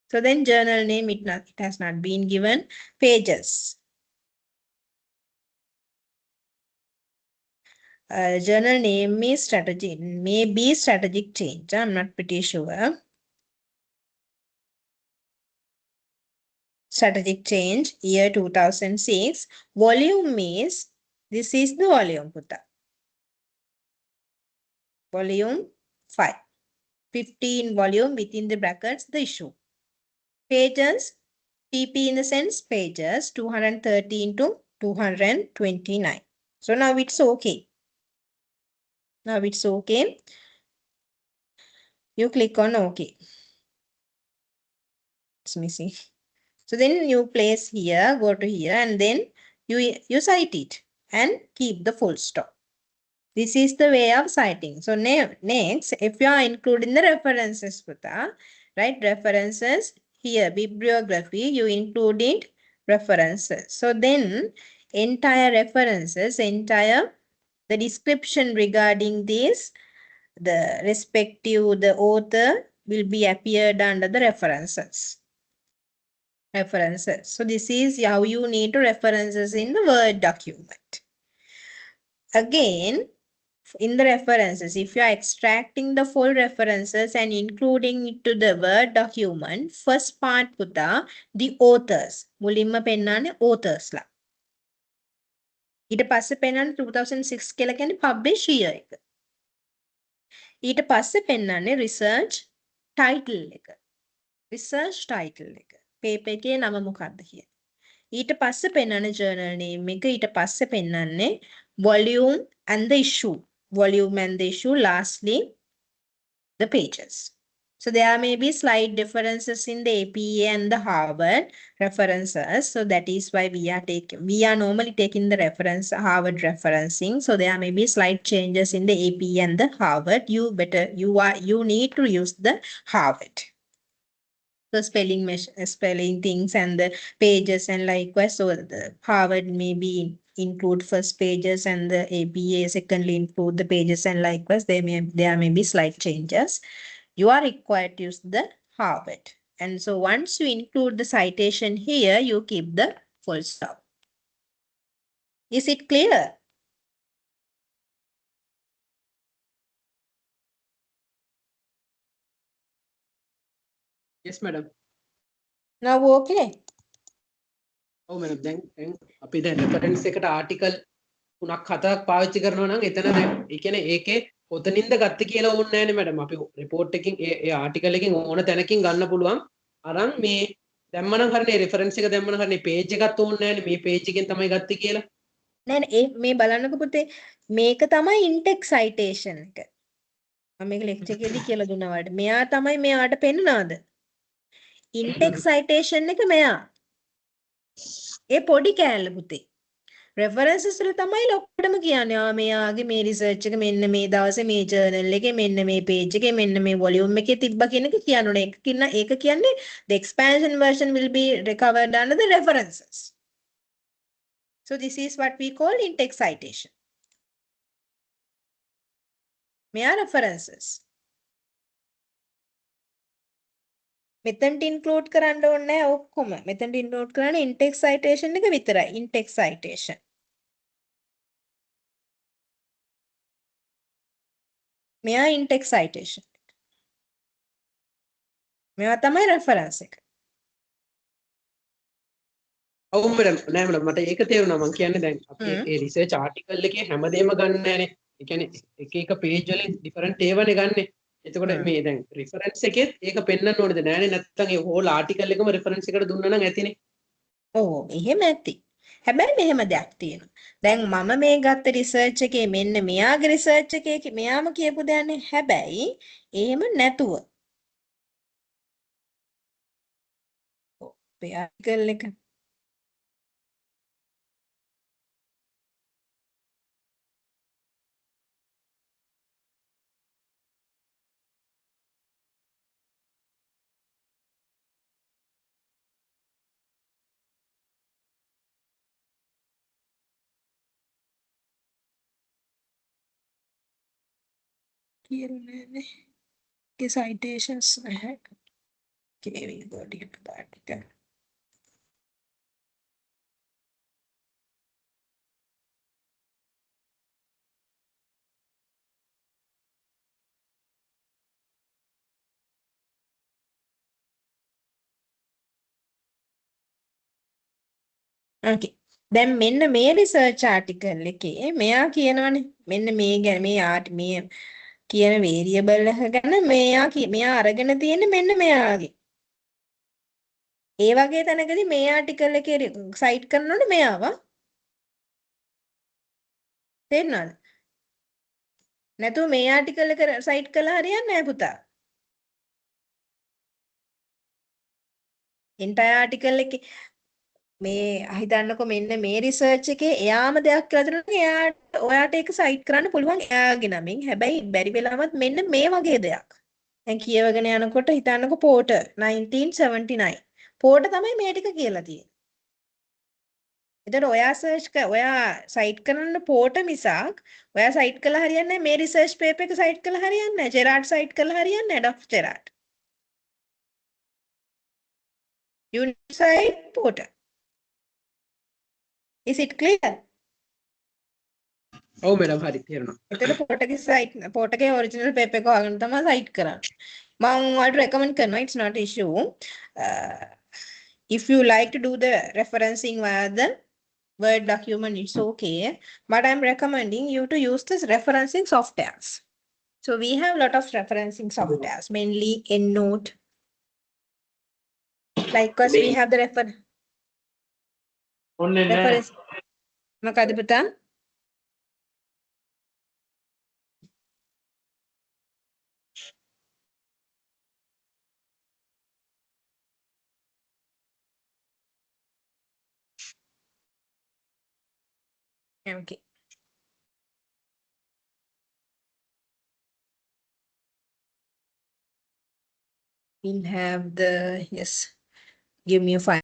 So then journal name, it has not been given. Pages. Journal name may be strategic change. I'm not pretty sure. Strategic change, year 2006. Volume is, this is the volume, Putta. Volume 5. 15 volume within the brackets, the issue. Pages, TP in the sense pages 213 to 229. So now it's okay. Now it's okay. You click on OK. It's missing. So then you place here, go to here, and then you cite it and keep the full stop. This is the way of citing. So next, if you are including the references, Putta, right? References here, bibliography, you include it, references. So then entire references, the description regarding this, the respective, the author will be appeared under the references. References. So this is how you need to references in the Word document. Again, in the references, if you are extracting the full references and including it to the Word document, first part Putta, the authors. මුලින්ම පෙන්නන්නේ authors ලා. ඊට පස්සේ පෙන්නන්නේ 2006 කියලා කියන්නේ publish year එක. ඊට පස්සේ පෙන්නන්නේ research title එක. Research title එක. paper එකේ නම මොකක්ද කියලා. ඊට පස්සේ පෙන්නන්නේ journal name එක. ඊට පස්සේ පෙන්නන්නේ volume and the issue. Volume and the issue. Lastly, the pages. So there may be slight differences in the APA and the Harvard references. So that is why we are normally taking the Harvard referencing. So there may be slight changes in the APA and the Harvard. You need to use the Harvard. The spelling things and the pages and likewise. So the Harvard may be include first pages and the APA secondly include the pages and likewise. There may be slight changes. You are required to use the Harvard. And so once you include the citation here, you keep the full stop. Is it clear? Yes, madam. Now okay. ඔව් madam දැන් අපි දැන් reference එකට article 3ක් 4ක් පාවිච්චි කරනවා නම් එතන දැන් ඒ කියන්නේ ඒකේ කොතනින්ද ගත්තේ කියලා ඕනේ නැහැනේ madam. අපි report එකකින් ඒ article එකකින් ඕන තැනකින් ගන්න පුළුවන්. අරන් මේ දැම්මනම් හරිනේ reference එක දැම්මනම් හරිනේ page එකත් ඕනේ නැහැනේ මේ page එකෙන් තමයි ගත්තේ කියලා. නෑ මේ බලන්නකො පුතේ මේක තමයි in-text citation එක. මම මේක lecture එකේදී කියලා දුන්නා වලට. මෙයා තමයි මෙයාට පෙන්නනවාද? in-text citation එක මෙයා. ඒ පොඩි කෑල්ල පුතේ. references වල තමයි ලොක්කටම කියන්නේ. මෙයාගේ මේ research එක මෙන්න මේ දවසේ මේ journal එකේ මෙන්න මේ page එකේ මෙන්න මේ volume එකේ තිබ්බ කියන එක කියනුනේ. ඒක කියන්නේ the expansion version will be recovered under the references. So this is what we call in-text citation. මෙයා references. මෙතනට include කරන්න ඕනේ නැහැ ඔක්කොම. මෙතනට include කරන්නේ in-text citation එක විතරයි. in-text citation. මෙයා in-text citation. මෙයා තමයි reference එක. ඔව් madam නෑ madam මට ඒක තේරුණා මම කියන්නේ දැන් අපි ඒ research article එකේ හැමදේම ගන්න නෑනේ. ඒ කියන්නේ එක එක page වලින් different ඒවානේ ගන්නෙ. එතකොට මේ දැන් reference එකෙත් ඒක පෙන්වන්න ඕනේද නෑනේ නැත්නම් ඒ whole article එකම reference එකට දුන්නා නම් ඇතිනේ. ඔව් එහෙම ඇති. හැබැයි මෙහෙම දෙයක් තියෙනවා. දැන් මම මේ ගත්ත research එකේ මෙන්න මෙයාගේ research එකේ මෙයාම කියපු දෙයක්නේ. හැබැයි එහෙම නැතුව. ඔව් article එක citations okay, we go deep that. Okay. Okay. දැන් මෙන්න මේ රිසර්ච් ආටිකල් එකේ මෙයා කියනවනේ මෙන්න මේ ගැන මේ කියන වේරියබල් එක ගැන මෙයා අරගෙන තියෙන්නේ මෙන්න මෙයාගේ. ඒ වගේ තැනකදී මේ ආටිකල් එකේ සයිට් කරනෝනේ මෙයාව. තේරුණාද? නැතුව මේ ආටිකල් එක සයිට් කළා හරියන්නේ නැහැ පුතා. එන්ටයර් ආටිකල් එකේ මේ හිතන්නකො මෙන්න මේ රිසර්ච් එකේ එයාම දෙයක් කියලා දෙනවා එයාට ඔයාට ඒක සයිට් කරන්න පුළුවන් එයාගේ නමින්. හැබැයි බැරි වෙලාවත් මෙන්න මේ වගේ දෙයක්. දැන් කියවගෙන යනකොට හිතන්නකො පෝටර් 1979. පෝටර් තමයි මේ ටික කියලා තියෙන්නේ. එතකොට ඔයා සයිට් කරන්න පෝටර් මිසක් ඔයා සයිට් කළා හරියන්නේ නැහැ මේ රිසර්ච් පේපර් එක සයිට් කළා හරියන්නේ නැහැ. ජෙරාඩ් සයිට් කළා හරියන්නේ නැහැ doctor Gerard. You need to cite Porter. Is it clear? ඔව් මැඩම් හරි තේරුණා. එතකොට පෝටගේ ඔරිජිනල් පේපර් එක හොයාගෙන තමයි සයිට් කරන්නේ. මම ඔයාලට recommend කරනවා it's not issue. If you like to do the referencing via the Word document, it's okay. But I'm recommending you to use this referencing softwares. So we have a lot of referencing softwares, mainly EndNote. Likewise, we have the reference. මොකද පුතා? Okay. We'll have the, yes, give me a 5.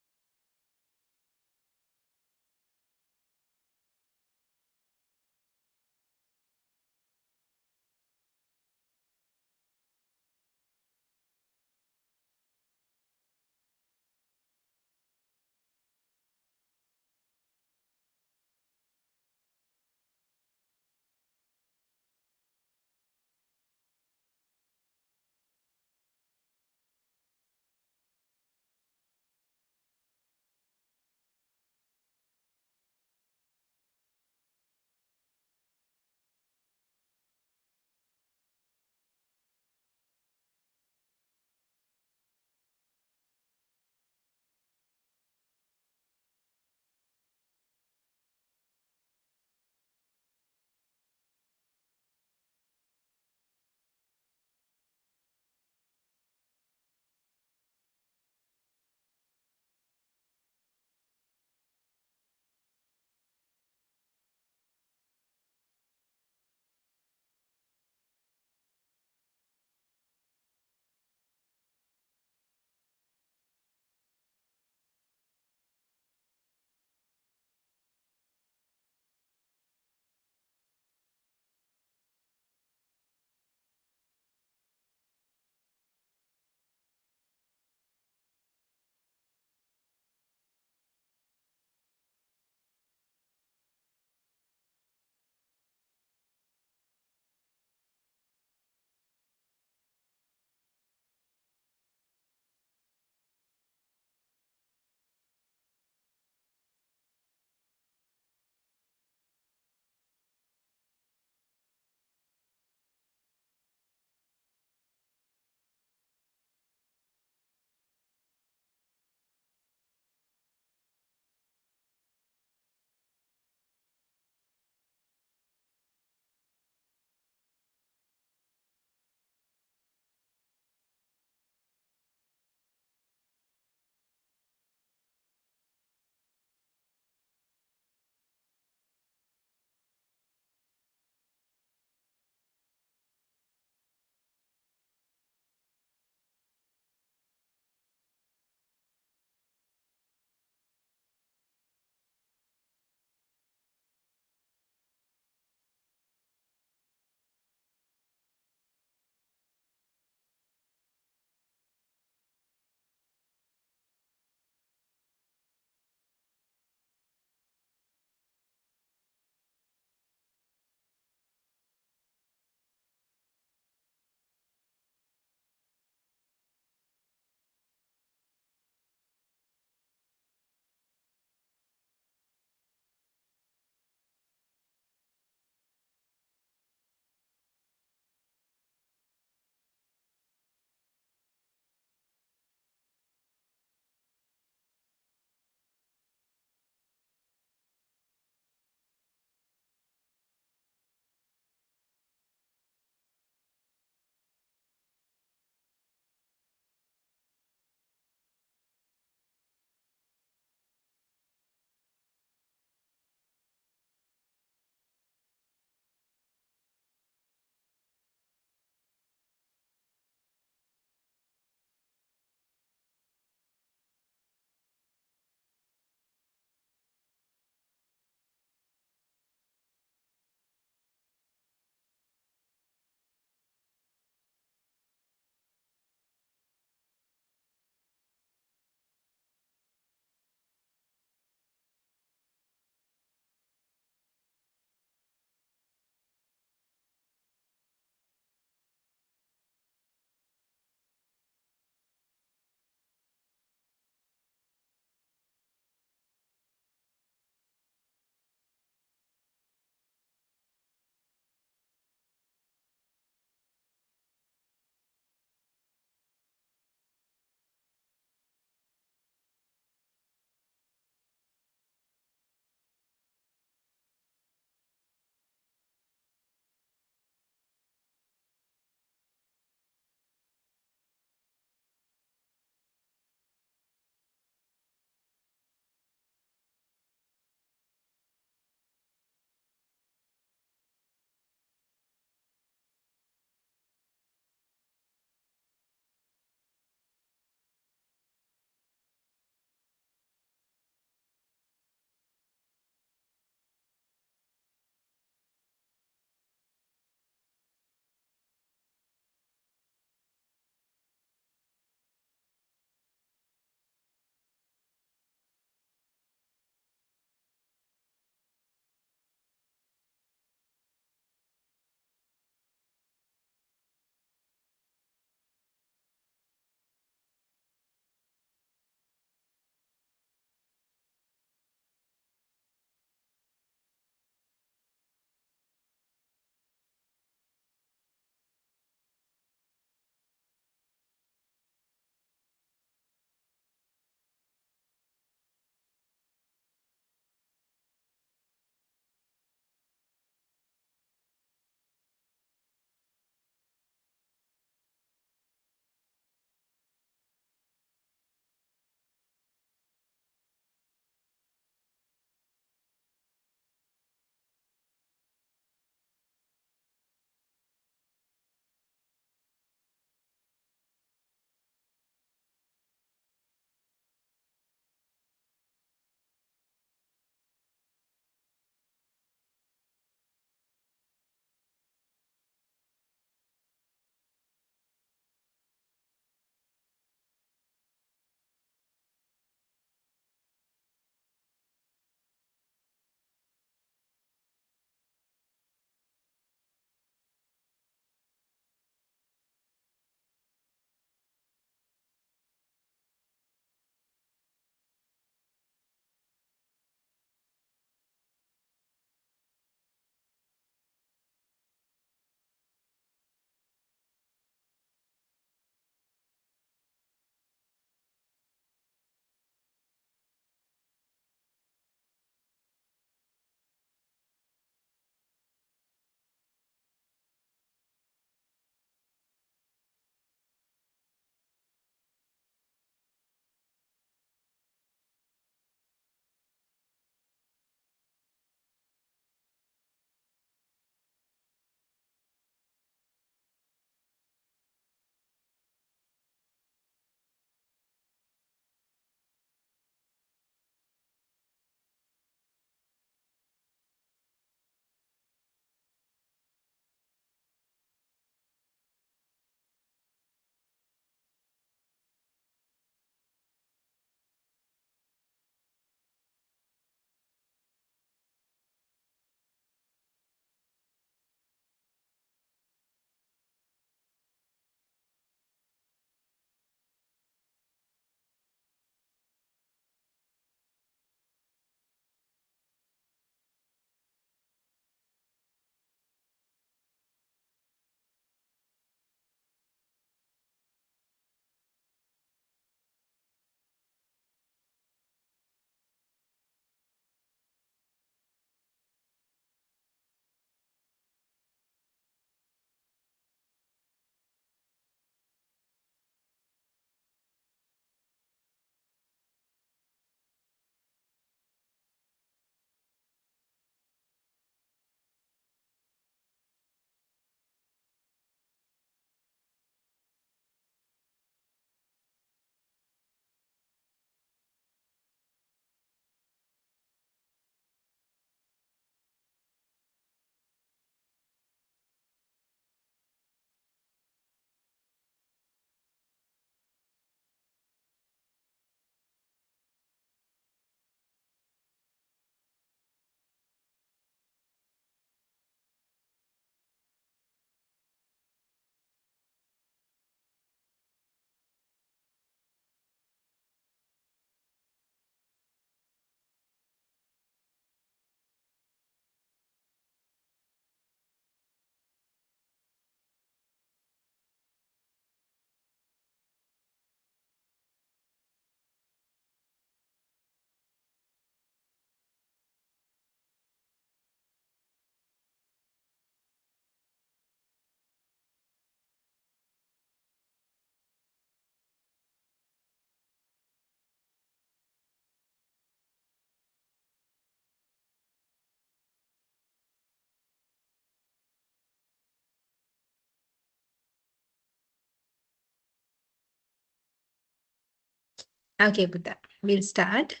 Okay, Buddha, we'll start.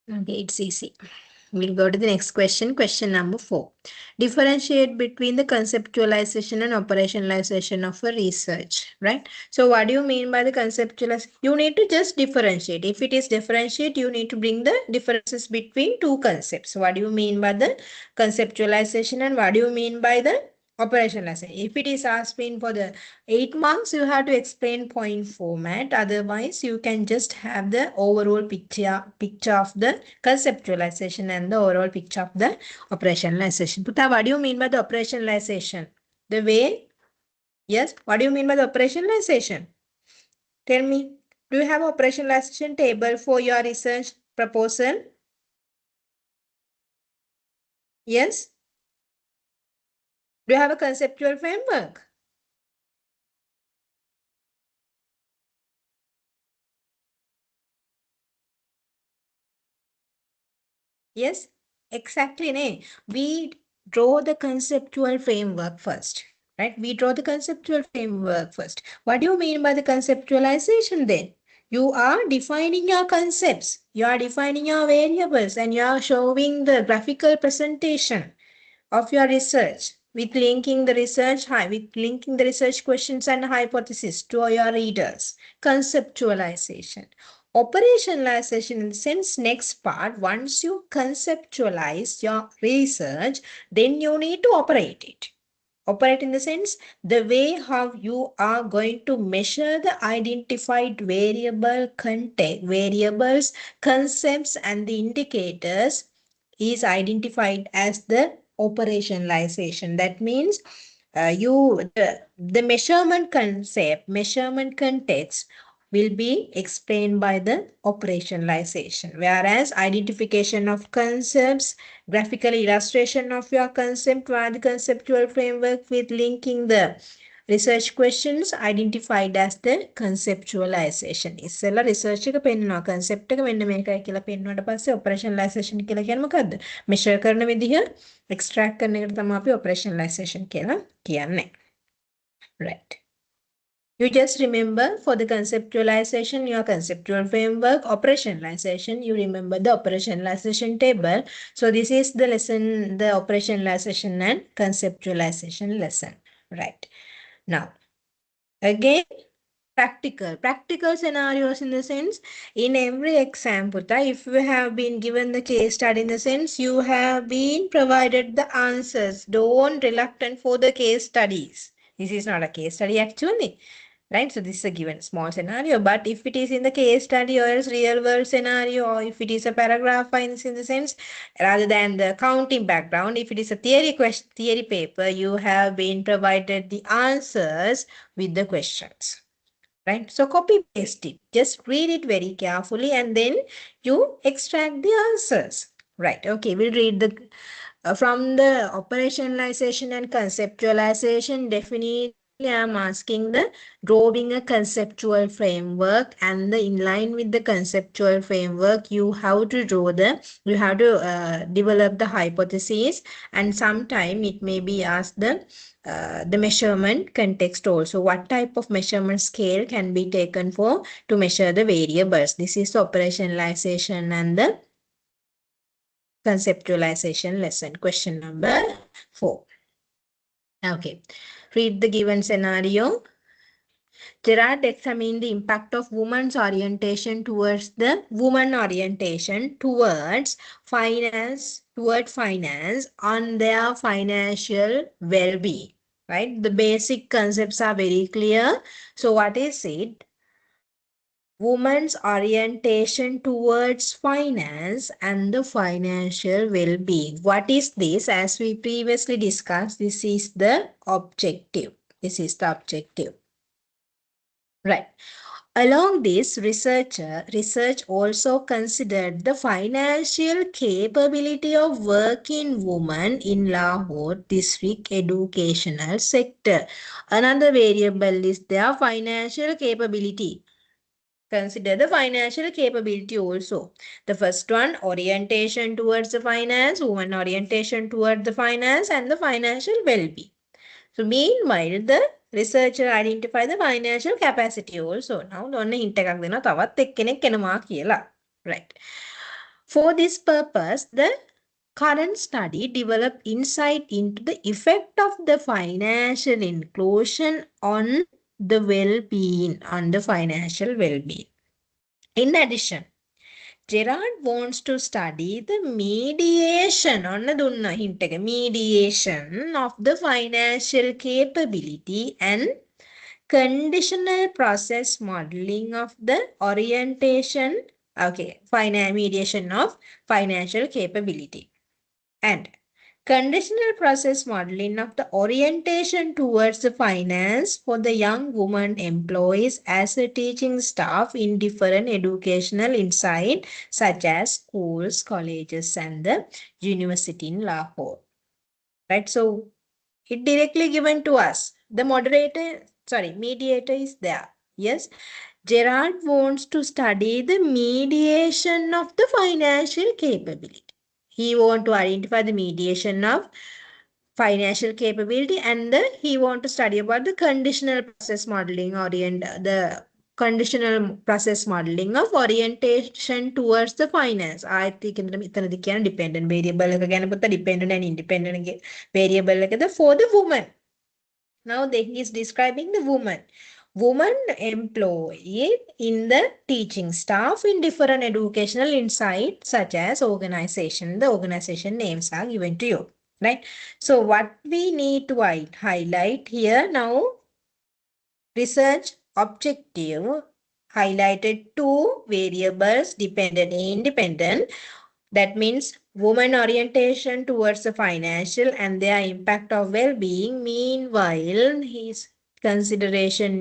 Okay, it's easy. We'll go to the next question. Question number 4. Differentiate between the conceptualization and operationalization of a research, right? So what do you mean by the conceptualization? You need to just differentiate. If it is differentiate, you need to bring the differences between two concepts. What do you mean by the conceptualization and what do you mean by the operationalization? If it is asking for the 8 marks, you have to explain point format. Otherwise, you can just have the overall picture of the conceptualization and the overall picture of the operationalization. Putta, what do you mean by the operationalization? The way? Yes, what do you mean by the operationalization? Tell me, do you have an operationalization table for your research proposal? Yes? Do you have a conceptual framework? Yes, exactly. Ne? We draw the conceptual framework first, right? We draw the conceptual framework first. What do you mean by the conceptualization then? You are defining your concepts, you are defining your variables, and you are showing the graphical presentation of your research with linking the research questions and hypotheses to your readers. Conceptualization. Operationalization in the sense next part, once you conceptualize your research, then you need to operate it. Operate in the sense the way how you are going to measure the identified variables, concepts, and the indicators is identified as the operationalization. That means the measurement concept, measurement context will be explained by the operationalization, whereas identification of concepts, graphical illustration of your concept via the conceptual framework with linking the research questions identified as the conceptualization. ඉස්සෙල්ලා research එක පෙන්නනවා concept එක මෙන්න මේකයි කියලා පෙන්නුවට පස්සේ operationalization කියලා කියන්නේ මොකද්ද? measure කරන විදිහ extract කරන එකට තමයි අපි operationalization කියලා කියන්නේ. Right. You just remember for the conceptualization, your conceptual framework, operationalization, you remember the operationalization table. So this is the lesson, the operationalization and conceptualization lesson. Right. Now, again, practical scenarios in the sense, in every exam, Putta, if you have been given the case study in the sense, you have been provided the answers. Don't reluctant for the case studies. This is not a case study actually. Right, so this is a given small scenario, but if it is in the case study or else real world scenario, or if it is a paragraph in the sense, rather than the counting background, if it is a theory paper, you have been provided the answers with the questions. Right, so copy paste it, just read it very carefully and then you extract the answers. Right, okay, we'll read the from the operationalization and conceptualization. Definitely I'm asking the drawing a conceptual framework, and in line with the conceptual framework you have to develop the hypotheses, and sometime it may be asked the measurement context also. What type of measurement scale can be taken for to measure the variables? This is the operationalization and the conceptualization lesson. Question number 4. Okay, read the given scenario. Gerard examined the impact of women's orientation towards finance on their financial well-being. Right? The basic concepts are very clear. So what is it? Women's orientation towards finance and the financial well-being. What is this? As we previously discussed, this is the objective. This is the objective. Right. Along this, research also considered the financial capability of working women in Lahore district educational sector. Another variable is their financial capability. Consider the financial capability also. The first one, orientation towards the finance, woman orientation toward the finance, and the financial well-being. So meanwhile, the researcher identify the financial capacity also. Now, don't hint එකක් දෙනවා තවත් එක්කෙනෙක් එනවා කියලා. Right. For this purpose, the current study developed insight into the effect of the financial inclusion on the well-being, on the financial well-being. In addition, Gerard wants to study the mediation mediation of the financial capability and conditional process modeling of the orientation, mediation of financial capability and conditional process modeling of the orientation towards the finance for the young woman employees as a teaching staff in different educational insight such as schools, colleges, and the university in Lahore. Right, so it directly given to us. The mediator is there. Yes, Gerard wants to study the mediation of the financial capability. He wants to identify the mediation of financial capability and he wants to study about the conditional process modeling the conditional process modeling of orientation towards the finance. I think මෙතනදී කියන dependent variable එක ගැන පුතා dependent and independent variable එකද for the woman. Now he is describing the woman. Woman employee in the teaching staff in different educational insights such as organization. The organization names are given to you. Right? So what we need to highlight here now, research objective highlighted two variables, dependent and independent. That means woman orientation towards the financial and their impact of well-being. Meanwhile, his consideration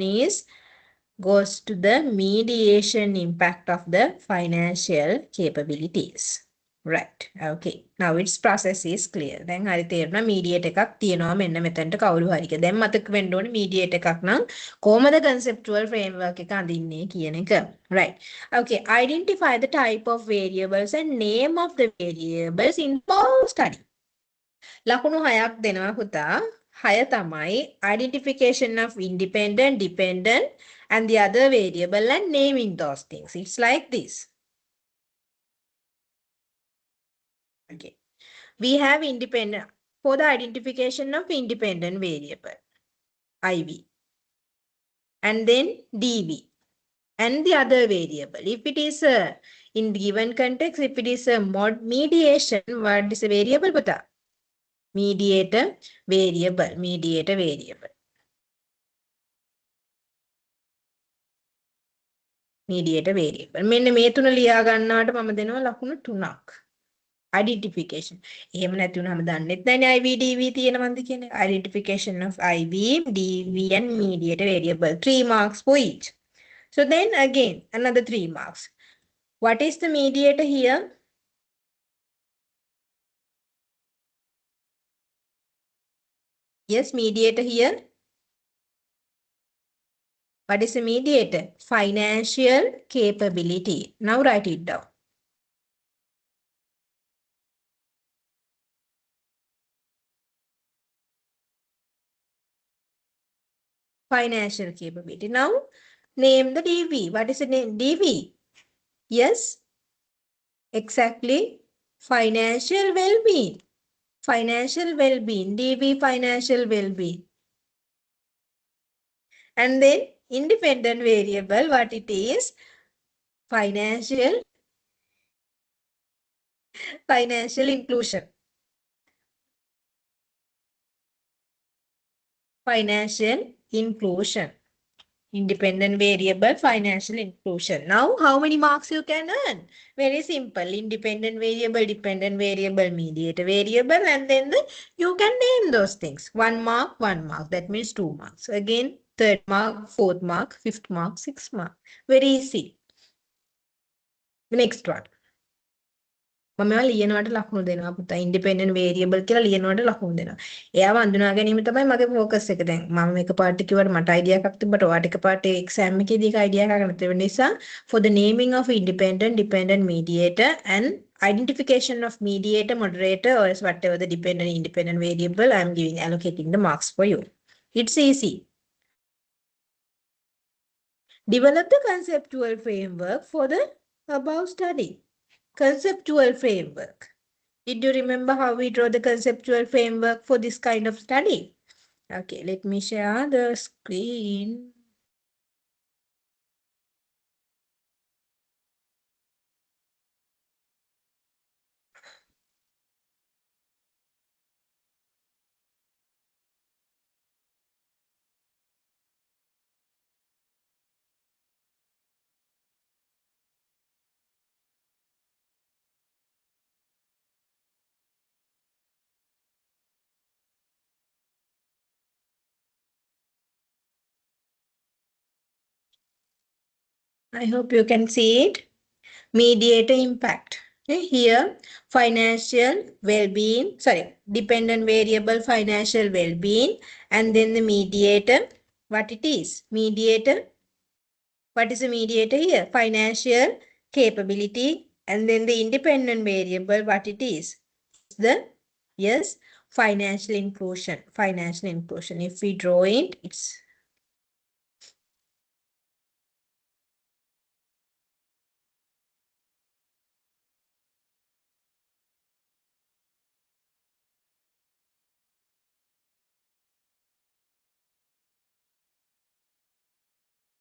goes to the mediation impact of the financial capabilities. Right. Okay. Now its process is clear. Then hari තේරෙනවා mediate එකක් තියෙනවා මෙන්න මෙතනට කවුරු හරි කියලා. දැන් මතක වෙන්න ඕනේ mediate එකක් නම් කොහොමද conceptual framework එක අඳින්නේ කියන එක. Right. Okay. Identify the type of variables and name of the variables involved study. ලකුණු 6ක් දෙනවා පුතා. 6 තමයි identification of independent, dependent and the other variable and naming those things. It's like this. Okay. We have independent for the identification of independent variable, IV, and then DV, and the other variable. If it is in given context, if it is a mediation, what is a variable? Pata? Mediator variable, mediator variable. Mediator variable. මෙන්න මේ තුන ලියා ගන්නාට මම දෙනවා ලකුණු 3ක්. Identification. එහෙම නැති වුනහම දන්නෙත් නැනේ IV DV තියෙනවද කියන එක. Identification of IV, DV and mediator variable. 3 marks for each. So then again another 3 marks. What is the mediator here? Yes, mediator here. What is the mediator? Financial capability. Now write it down. Financial capability. Now name the DV. What is the name? DV. Yes, exactly. Financial well-being. Financial well-being. DV financial well-being. And then independent variable, what it is? Financial inclusion. Financial inclusion. Independent variable, financial inclusion. Now, how many marks you can earn? Very simple. Independent variable, dependent variable, mediator variable, and then you can name those things. 1 mark, 1 mark. That means 2 marks. Again, third mark, fourth mark, fifth mark, sixth mark. Very easy. The next one. මම ලියනවට ලකුණු දෙනවා පුතා independent variable කියලා ලියනවට ලකුණු දෙනවා. එයාව අඳුනා ගැනීම තමයි මගේ ફોකස් එක දැන්. මම මේක පාර්ට් කිව්වට මට අයිඩියා එකක් තිබ්බට ඔයාට එක පාර්ට් එක්සෑම් එකේදී ඒක අයිඩියා එකක් නැති වෙන නිසා for the naming of independent dependent mediator and identification of mediator moderator or else whatever the dependent independent variable I am giving allocating the marks for you. It's easy. Develop the conceptual framework for the above study. Conceptual framework. Did you remember how we draw the conceptual framework for this kind of study? Okay, let me share the screen. I hope you can see it. Mediator impact. Okay, here, financial well-being, dependent variable financial well-being, and then the mediator, what it is. Mediator, what is the mediator here? Financial capability, and then the independent variable, what it is. Yes, financial inclusion. Financial inclusion. If we draw it, it's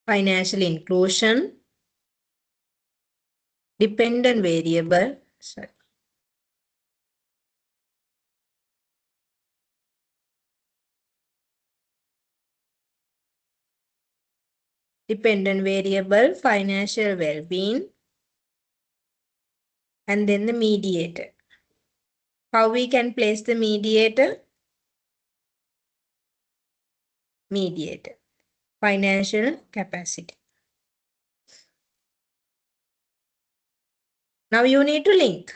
financial inclusion, dependent variable, dependent variable, financial well-being, and then the mediator. How we can place the mediator? Mediator, financial capacity. Now you need to link.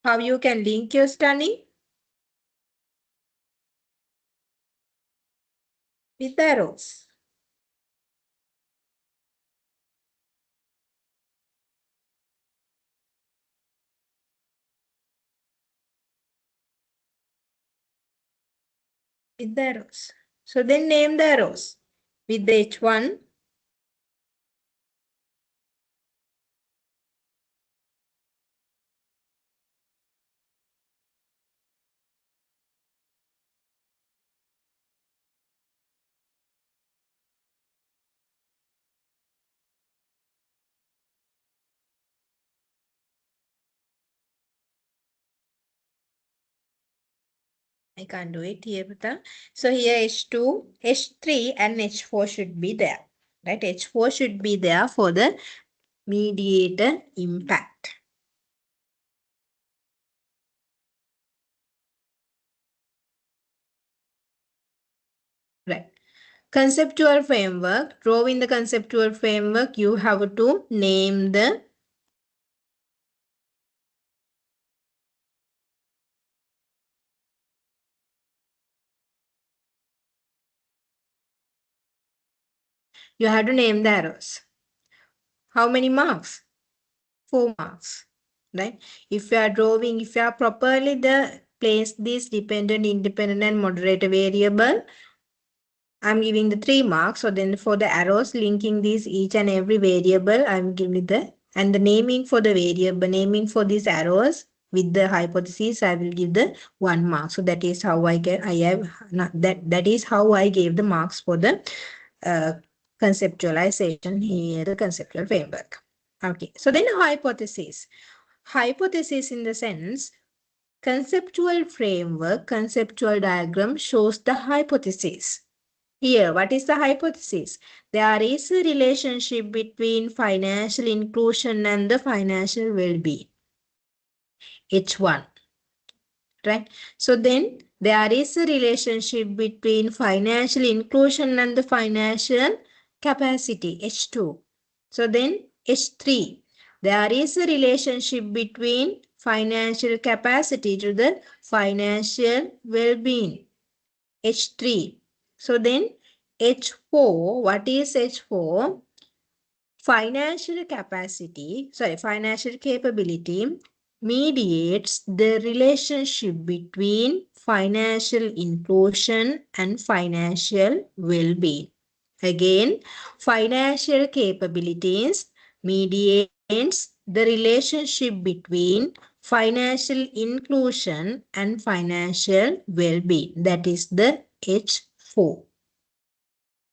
How you can link your study? With arrows. With the arrows. So then name the arrows. With the H1, I can't do it here, Pata. So here H2, H3 and H4 should be there. Right? H4 should be there for the mediator impact. Right. Conceptual framework. Drawing the conceptual framework, you have to name the arrows. How many marks? 4 marks. Right? If you are drawing, if you are properly place this dependent, independent, and moderator variable, I'm giving the 3 marks. So then for the arrows linking these each and every variable, I'm giving and the naming for the variable, naming for these arrows with the hypothesis, I will give the 1 mark. So that is how that is how I gave the marks for the conceptualization here, the conceptual framework. Okay, so then hypothesis. Hypothesis in the sense, conceptual framework, conceptual diagram shows the hypothesis. Here, what is the hypothesis? There is a relationship between financial inclusion and the financial well-being. H1. right? So then there is a relationship between financial inclusion and the financial capacity, H2. So then H3, there is a relationship between financial capacity to the financial well-being, H3. So then H4, what is H4? Financial capability mediates the relationship between financial inclusion and financial well-being. Again, financial capabilities mediates the relationship between financial inclusion and financial well-being. That is the H4.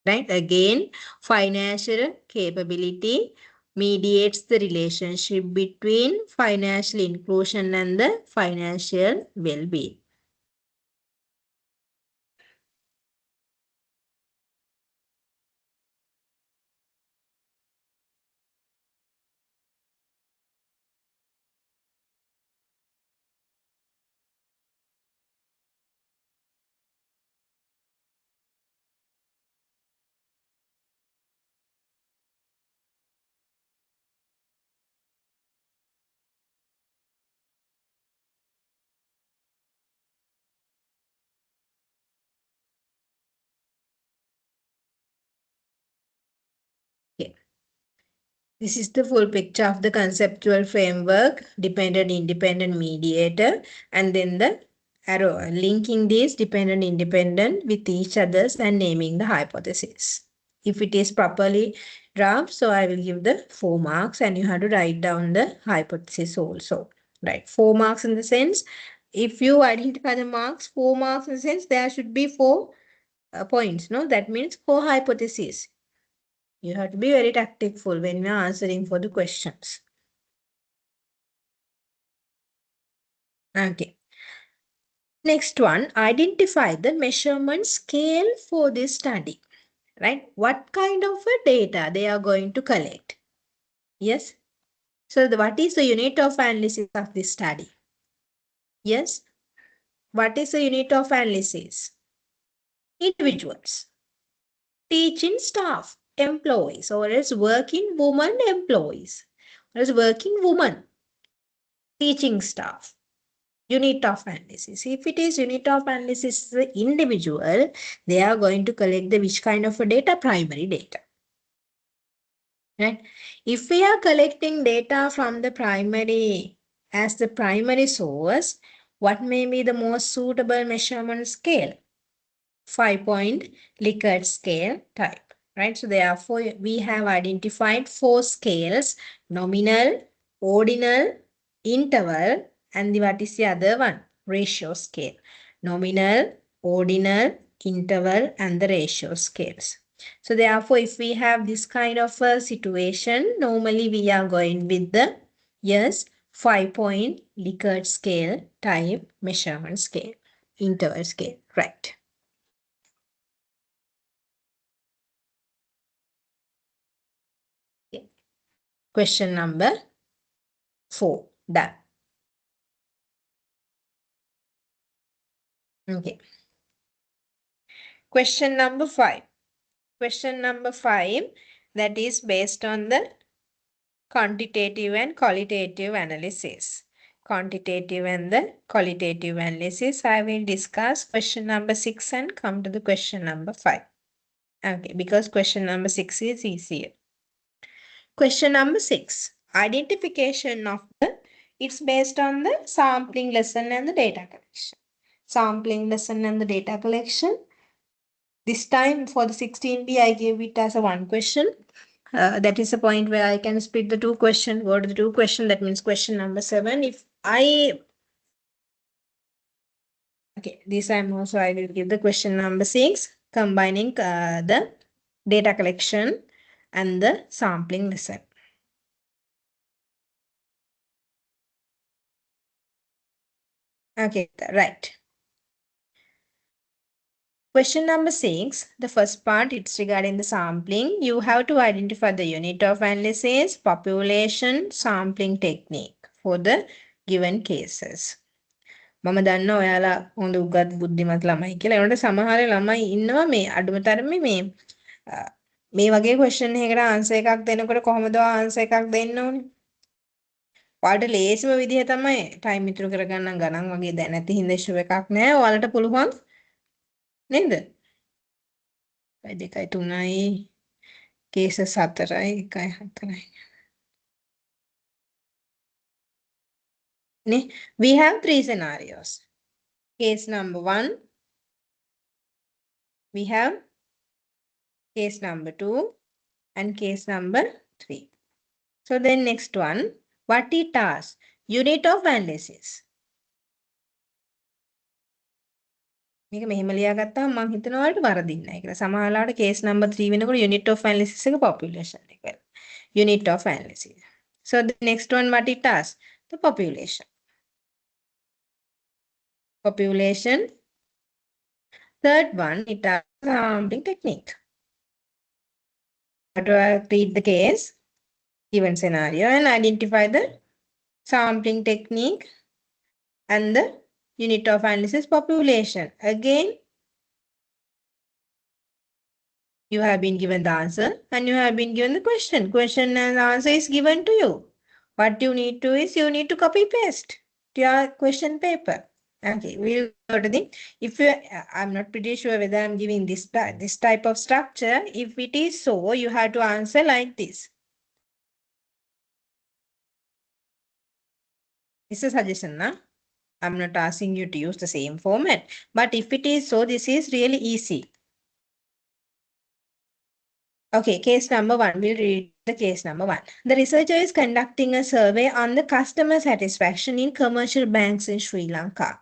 Right? Again, financial capability mediates the relationship between financial inclusion and the financial well-being. Okay. This is the full picture of the conceptual framework, dependent, independent, mediator, and then the arrow linking these dependent, independent with each others and naming the hypothesis. If it is properly drawn, so I will give the 4 marks and you have to write down the hypothesis also. Right, 4 marks in the sense, if you identify the marks, 4 marks in the sense there should be 4 points, no? That means 4 hypotheses. You have to be very tactful when you are answering for the questions. Okay. Next one, identify the measurement scale for this study. Right? What kind of a data they are going to collect? Yes. So what is the unit of analysis of this study? Yes. What is the unit of analysis? Individuals, teaching staff, employees, or else working woman employees, or else working woman, teaching staff. Unit of analysis. If it is unit of analysis individual, they are going to collect the which kind of a data? Primary data. Right? If we are collecting data from the primary as the primary source, what may be the most suitable measurement scale? 5-point Likert scale type. Right? So therefore, we have identified 4 scales: nominal, ordinal, interval, and what is the other one? Ratio scale. Nominal, ordinal, interval, and the ratio scales. So therefore, if we have this kind of a situation, normally we are going with the, yes, 5-point Likert scale type measurement scale, interval scale, right? Okay. Question number 4, done. Okay. Question number 5. Question number 5, that is based on the quantitative and qualitative analysis. Quantitative and the qualitative analysis. I will discuss question number 6 and come to the question number 5. Okay, because question number 6 is easier. Question number 6, identification of the, it's based on the sampling lesson and the data collection. Sampling lesson and the data collection. This time for the 16B, I gave it as a 1 question. That is a point where I can split the 2 questions. Go to the 2 questions. That means question number 7. If I, okay, this time also I will give the question number 6, combining the data collection and the sampling lesson. Okay, right. Question number 6, the first part, it's regarding the sampling. You have to identify the unit of analysis, population, sampling technique for the given cases. මම දන්නවා ඔයාලා හොඳ උගත් බුද්ධිමත් ළමයි කියලා. ඒනොට සමහර ළමයි ඉන්නවා මේ අඩුම තරමේ මේ වගේ ක්වෙස්චන් එකකට ආන්සර් එකක් දෙනකොට කොහොමද ආන්සර් එකක් දෙන්න ඕනේ? ඔයාලට ලේසිම විදිහ තමයි ටයිම් ඉතුරු කරගන්න ගණන් වගේ දැන නැති හින්දා ඉෂුව එකක් නෑ. ඔයාලට පුළුවන් නේද? 2යි 3යි කේසස් 4යි 1යි 4යි. නේ? We have three scenarios. Case number 1, we have case number 2 and case number 3. So then next one, what it asks? Unit of analysis. මේක මෙහෙම ලියාගත්තාම මම හිතනවා වලට වරදින්නේ නැහැ කියලා. සමහරවිට case number 3 වෙනකොට unit of analysis එක population එක වෙනවා. Unit of analysis. So the next one, what it asks? The population. Population. Third one, it asks sampling technique. How to read the case, given scenario, and identify the sampling technique and the unit of analysis population. Again, you have been given the answer and you have been given the question. Question and answer is given to you. What you need to is you need to copy paste to your question paper. Okay, we'll go to the, if you, I'm not pretty sure whether I'm giving this type of structure. If it is so, you have to answer like this. It's a suggestion, na? I'm not asking you to use the same format, but if it is so, this is really easy. Okay, case number 1. We'll read the case number 1. The researcher is conducting a survey on the customer satisfaction in commercial banks in Sri Lanka.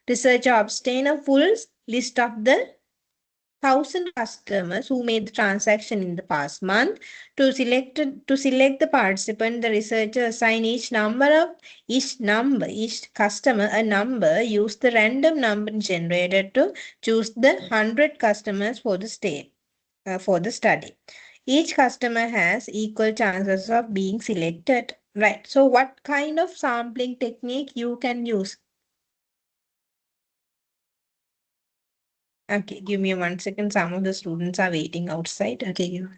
Researcher obtained a full list of the 1,000 customers who made the transaction in the past month. To select the participant, the researcher assigned each customer a number, used the random number generated to choose the 100 customers for the study. Each customer has equal chances of being selected. Right. So what kind of sampling technique you can use? Okay, give me 1 second. Some of the students are waiting outside. Okay, give me.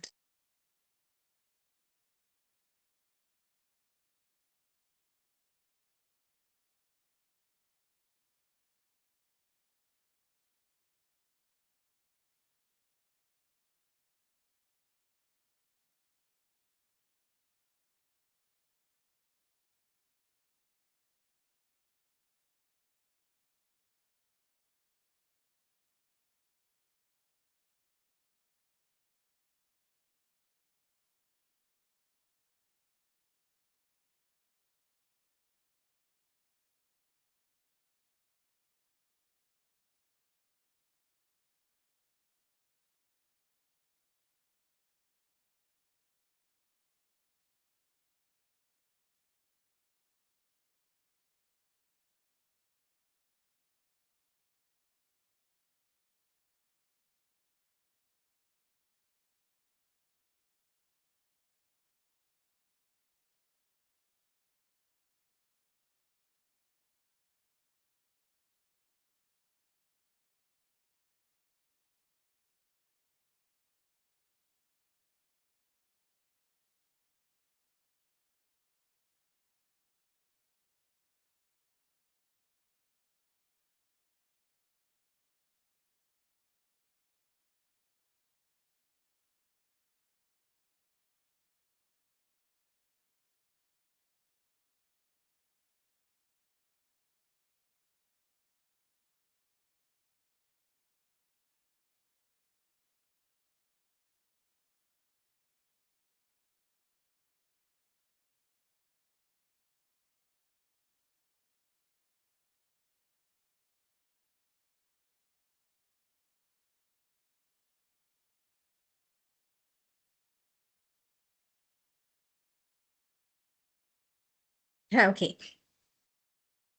Okay.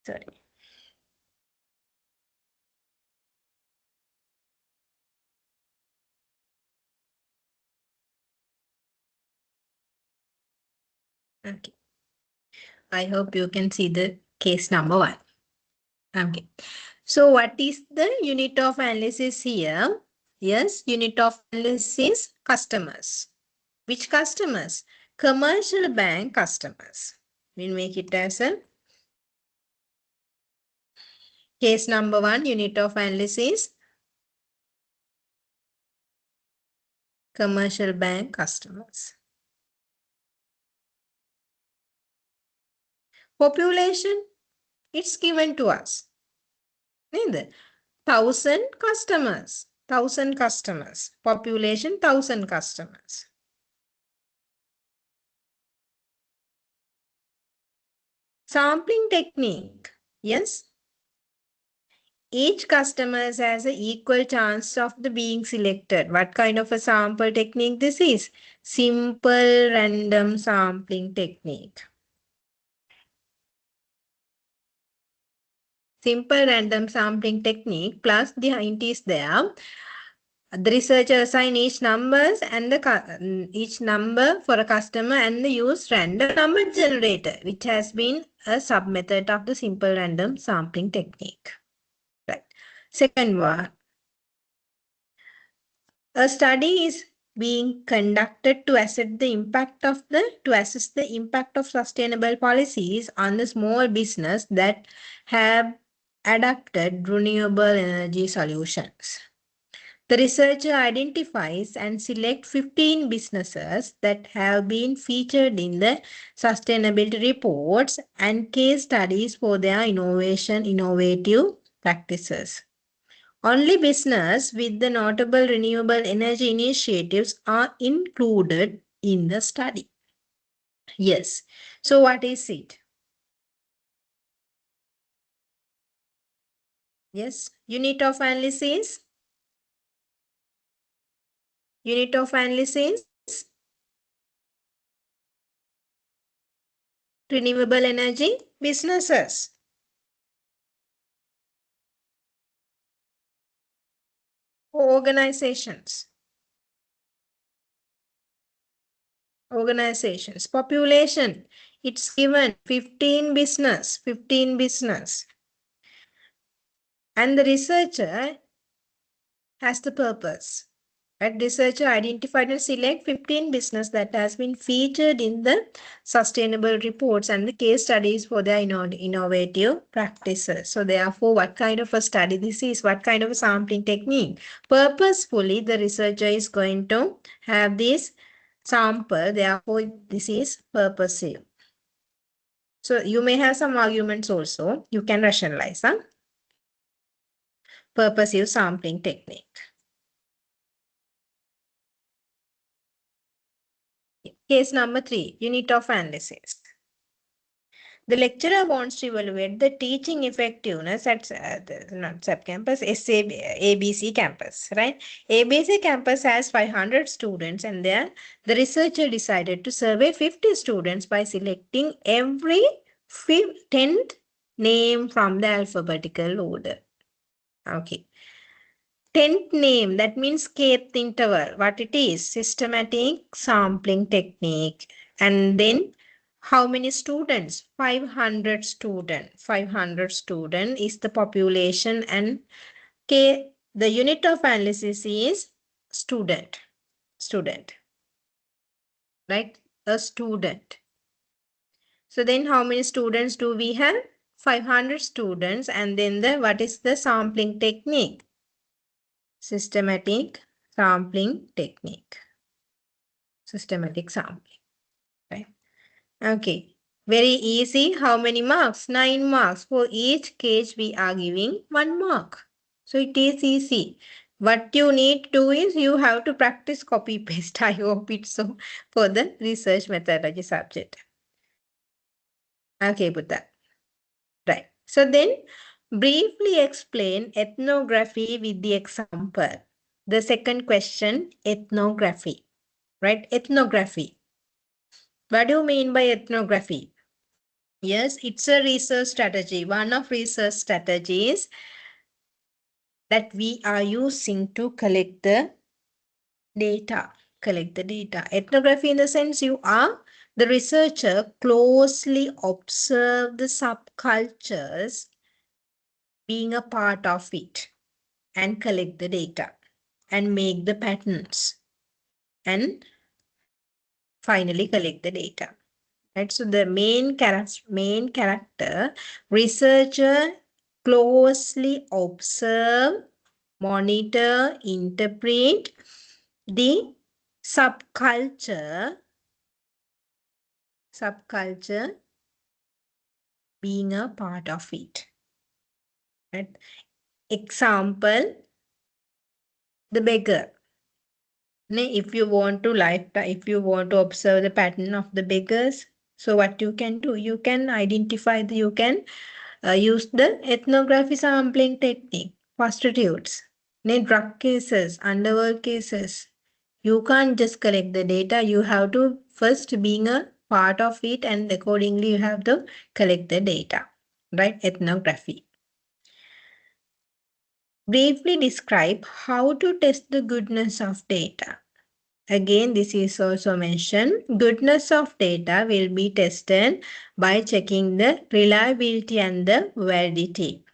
Sorry. Okay. I hope you can see the case number 1. Okay. So what is the unit of analysis here? Yes, unit of analysis customers. Which customers? Commercial bank customers. We'll make it as a case number 1, unit of analysis, commercial bank customers. Population, it's given to us. Neither. 1000 customers. 1000 customers. Population 1000 customers. Sampling technique. Yes. Each customer has an equal chance of the being selected. What kind of a sample technique this is? Simple random sampling technique. Simple random sampling technique plus the hint is there. The researcher assign each numbers and each number for a customer and use random number generator, which has been a sub-method of the simple random sampling technique. Right. Second one. A study is being conducted to assess the impact of sustainable policies on the small business that have adopted renewable energy solutions. The researcher identifies and selects 15 businesses that have been featured in the sustainability reports and case studies for their innovative practices. Only business with the notable renewable energy initiatives are included in the study. Yes. So what is it? Yes. Unit of analysis. Unit of analysis. Renewable energy businesses. Organizations. Organizations. Population. It's given 15 business. 15 business. And the researcher has the purpose. Right? Researcher identified and select 15 business that has been featured in the sustainable reports and the case studies for their innovative practices. So therefore, what kind of a study this is? What kind of a sampling technique? Purposefully, the researcher is going to have this sample. Therefore, this is purposive. So you may have some arguments also. You can rationalize. Purposive sampling technique. Case number 3, unit of analysis. The lecturer wants to evaluate the teaching effectiveness at not sub-campus, ABC campus, right? ABC campus has 500 students and there the researcher decided to survey 50 students by selecting every 10th name from the alphabetical order. Okay. 10th name, that means kth interval. What it is? Systematic sampling technique. And then how many students? 500 students. 500 student is the population and K, the unit of analysis is student. Student. Right? A student. So then how many students do we have? 500 students. And then what is the sampling technique? Systematic sampling technique. Systematic sampling. Right? Okay. Very easy. How many marks? 9 marks. For each case, we are giving 1 mark. So it is easy. What you need to do is you have to practice copy paste. I hope it's so for the research methodology subject. Okay, Buddha. Right. So then briefly explain ethnography with the example. The second question, ethnography. Right? Ethnography. What do you mean by ethnography? Yes, it's a research strategy. One of research strategies that we are using to collect the data. Collect the data. Ethnography in the sense you are the researcher closely observe the subcultures being a part of it and collect the data and make the patterns and finally collect the data. Right? So the main character, researcher closely observe, monitor, interpret the subculture being a part of it. Right? Example, the beggar. If you want to observe the pattern of the beggars, so what you can do, you can use the ethnography sampling technique, prostitutes, drug cases, underworld cases. You can't just collect the data. You have to first being a part of it, and accordingly you have to collect the data, right? Ethnography. Briefly describe how to test the goodness of data. Again, this is also mentioned. Goodness of data will be tested by checking the reliability and the validity.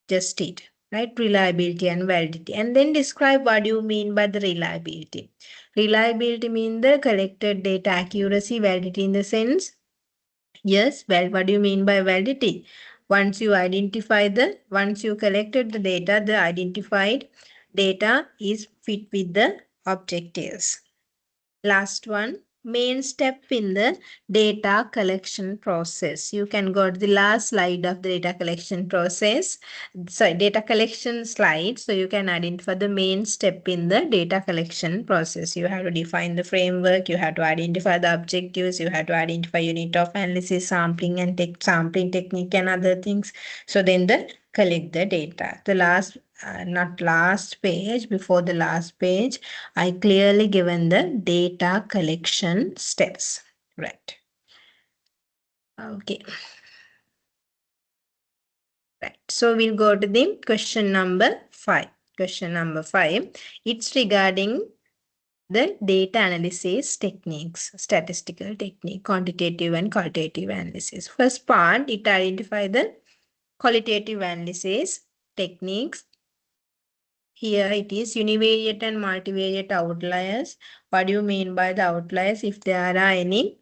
Just it, right? Reliability and validity. And then describe what you mean by the reliability. Reliability means the collected data accuracy, validity in the sense. Yes, well, what do you mean by validity? Once you collected the data, the identified data is fit with the objectives. Last one, main step in the data collection process. You can go to the last slide of the data collection process. Sorry, data collection slide. So you can identify the main step in the data collection process. You have to define the framework. You have to identify the objectives. You have to identify unit of analysis, sampling and sampling technique and other things. So then collect the data. The last, not last page, before the last page, I clearly given the data collection steps, right? Okay. Right. So we'll go to the question number 5. Question number 5. It's regarding the data analysis techniques, statistical technique, quantitative and qualitative analysis. First part, it identify the qualitative analysis techniques. Here it is univariate and multivariate outliers. What do you mean by the outliers? If there are any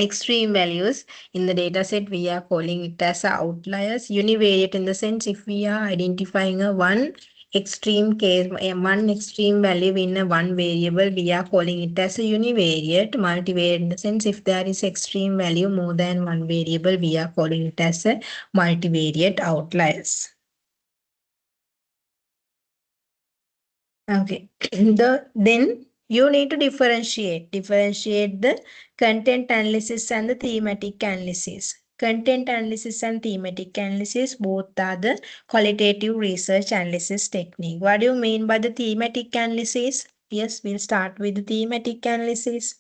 extreme values in the data set, we are calling it as outliers. Univariate in the sense, if we are identifying one extreme case, one extreme value in one variable, we are calling it as a univariate. Multivariate in the sense, if there is extreme value more than one variable, we are calling it as a multivariate outliers. Okay. Then you need to differentiate the content analysis and the thematic analysis. Content analysis and thematic analysis both are the qualitative research analysis technique. What do you mean by the thematic analysis? Yes, we'll start with the thematic analysis.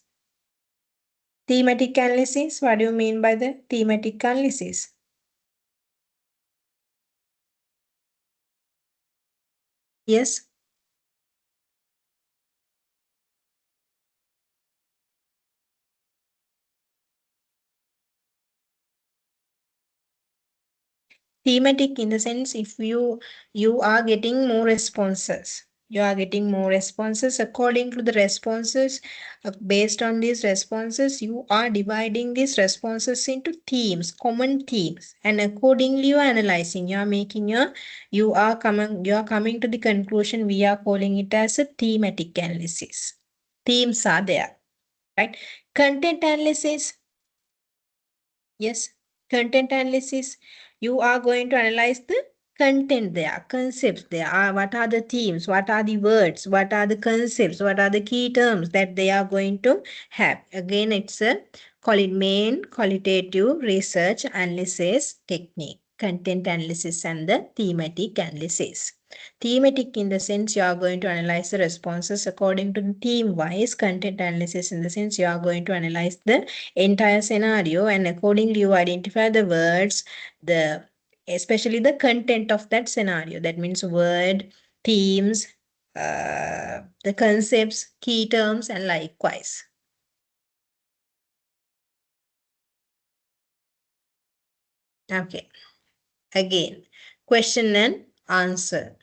Thematic analysis, what do you mean by the thematic analysis? Yes. Thematic in the sense, if you are getting more responses, according to the responses, based on these responses, you are dividing these responses into themes, common themes, and accordingly you are analyzing, you are coming to the conclusion. We are calling it as a thematic analysis. Themes are there, right? Content analysis. Yes, content analysis. You are going to analyze the content there, concepts there. What are the themes? What are the words? What are the concepts? What are the key terms that they are going to have? Again, it's a main qualitative research analysis technique. Content analysis and the thematic analysis. Thematic in the sense you are going to analyze the responses according to the theme wise. Content analysis in the sense you are going to analyze the entire scenario, and accordingly you identify the words, especially the content of that scenario. That means word, themes, the concepts, key terms, and likewise. Okay. Again, question and answer.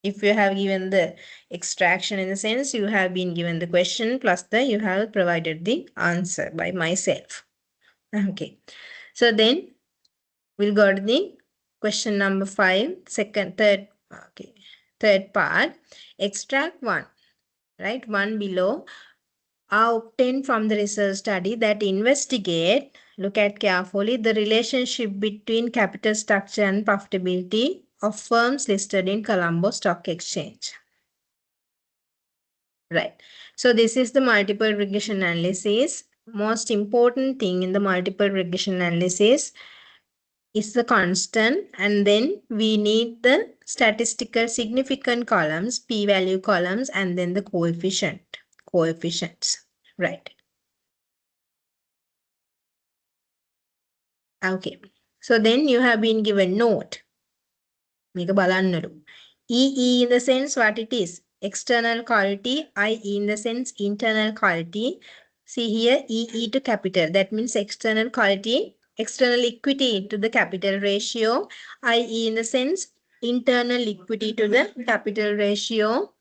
If you have given the extraction in the sense, you have been given the question plus you have provided the answer by myself. Okay. So then we'll go to the question number 5, third part. Extract 1, right? 1 below are obtained from the research study that investigate, look at carefully, the relationship between capital structure and profitability of firms listed in Colombo Stock Exchange. Right. So this is the multiple regression analysis. Most important thing in the multiple regression analysis is the constant, and then we need the statistical significant columns, p-value columns, and then the coefficients. Right. Okay. So then you have been given note. මේක බලන්නලු. EE in the sense what it is? External quality. IE in the sense internal quality. See here EE to capital. That means external quality, external equity to the capital ratio. IE in the sense internal equity to the capital ratio.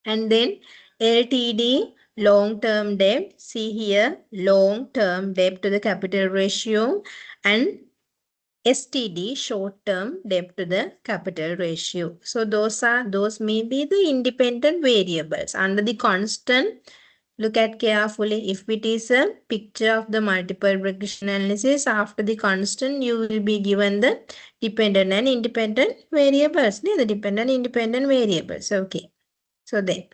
And then LTD, long-term debt. See here long-term debt to the capital ratio. And STD, short-term debt to the capital ratio. So those may be the independent variables. Under the constant, look at carefully. If it is a picture of the multiple regression analysis, after the constant, you will be given the dependent and independent variables. The dependent independent variables. Okay. So then,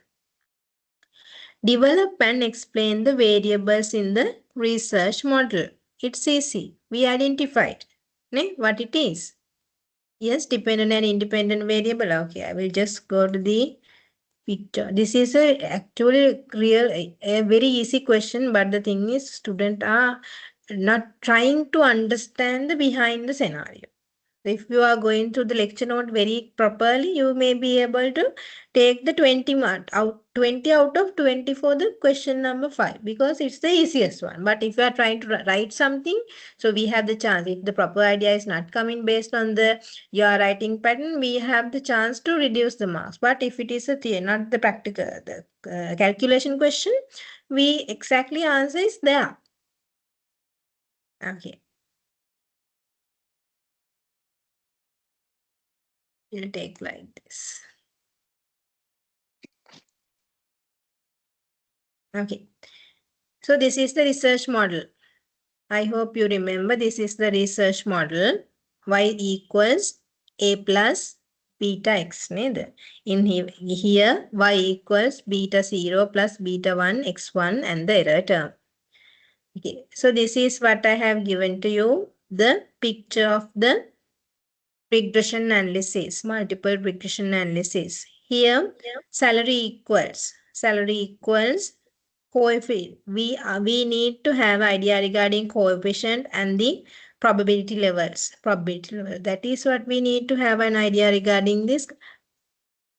develop and explain the variables in the research model. It's easy. We identified what it is. Yes, dependent and independent variable. Okay, I will just go to the picture. This is actually a very easy question, but the thing is students are not trying to understand the behind the scenario. If you are going through the lecture note very properly, you may be able to take the 20 out of 20 for the question number 5 because it's the easiest one. But if you are trying to write something, so we have the chance. If the proper idea is not coming based on your writing pattern, we have the chance to reduce the marks. But if it is a theory, not the practical, the calculation question, we exactly answer is there. Okay. We'll take like this. Okay. So this is the research model. I hope you remember this is the research model. Y equals A plus beta x. In here, y equals beta 0 plus beta 1 x1 and the error term. Okay. So this is what I have given to you. The picture of the regression analysis, multiple regression analysis. Here, salary equals coefficient. We need to have idea regarding coefficient and the probability levels. That is what we need to have an idea regarding this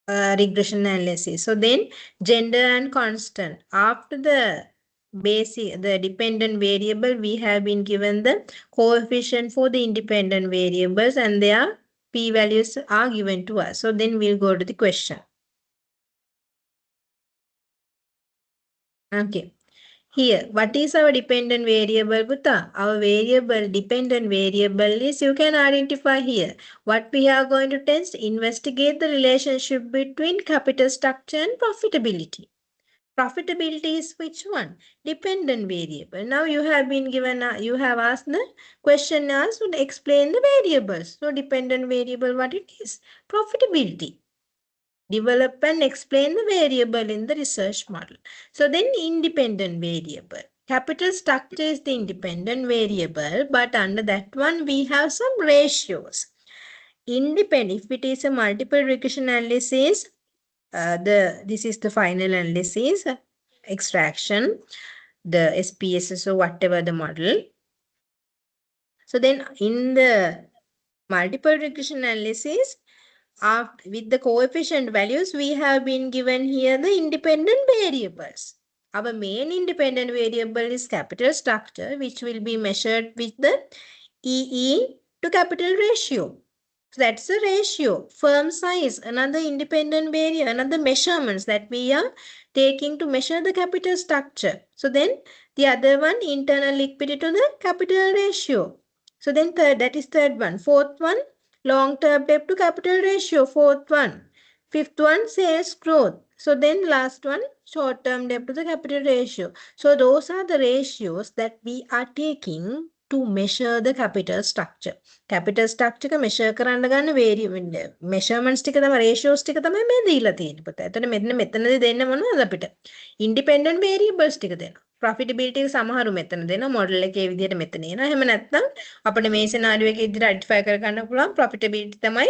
regression analysis. So then gender and constant. After the dependent variable, we have been given the coefficient for the independent variables and their p-values are given to us. So then we'll go to the question. Okay. Here, what is our dependent variable, Buddha? Our dependent variable is, you can identify here. What we are going to test, investigate the relationship between capital structure and profitability. Profitability is which one? Dependent variable. Now you have been given, you have asked the question asked to explain the variables. So dependent variable, what it is? Profitability. Develop and explain the variable in the research model. So then independent variable. Capital structure is the independent variable, but under that one we have some ratios. Independent, if it is a multiple regression analysis, this is the final analysis, extraction, the SPSS or whatever the model. So then in the multiple regression analysis, with the coefficient values, we have been given here the independent variables. Our main independent variable is capital structure, which will be measured with the EE to capital ratio. So that's a ratio. Firm size, another independent variable, another measurements that we are taking to measure the capital structure. So then the other one, internal liquidity to the capital ratio. So then that is third one. Fourth one, long-term debt to capital ratio. Fourth one. Fifth one, sales growth. So then last one, short-term debt to the capital ratio. So those are the ratios that we are taking to measure the capital structure. Capital structure එක measure කරන්න ගන්න measurements ටික තමයි ratios ටික තමයි මේ දීලා තියෙන්නේ පුතා. එතන මෙතනදී දෙන්න මොනවද අපිට? Independent variables ටික දෙනවා. Profitability සමහරු මෙතන දෙනවා. model එකේ විදිහට මෙතන එනවා. එහෙම නැත්නම් අපිට මේ scenario එකේ විදිහට identify කර ගන්න පුළුවන් profitability තමයි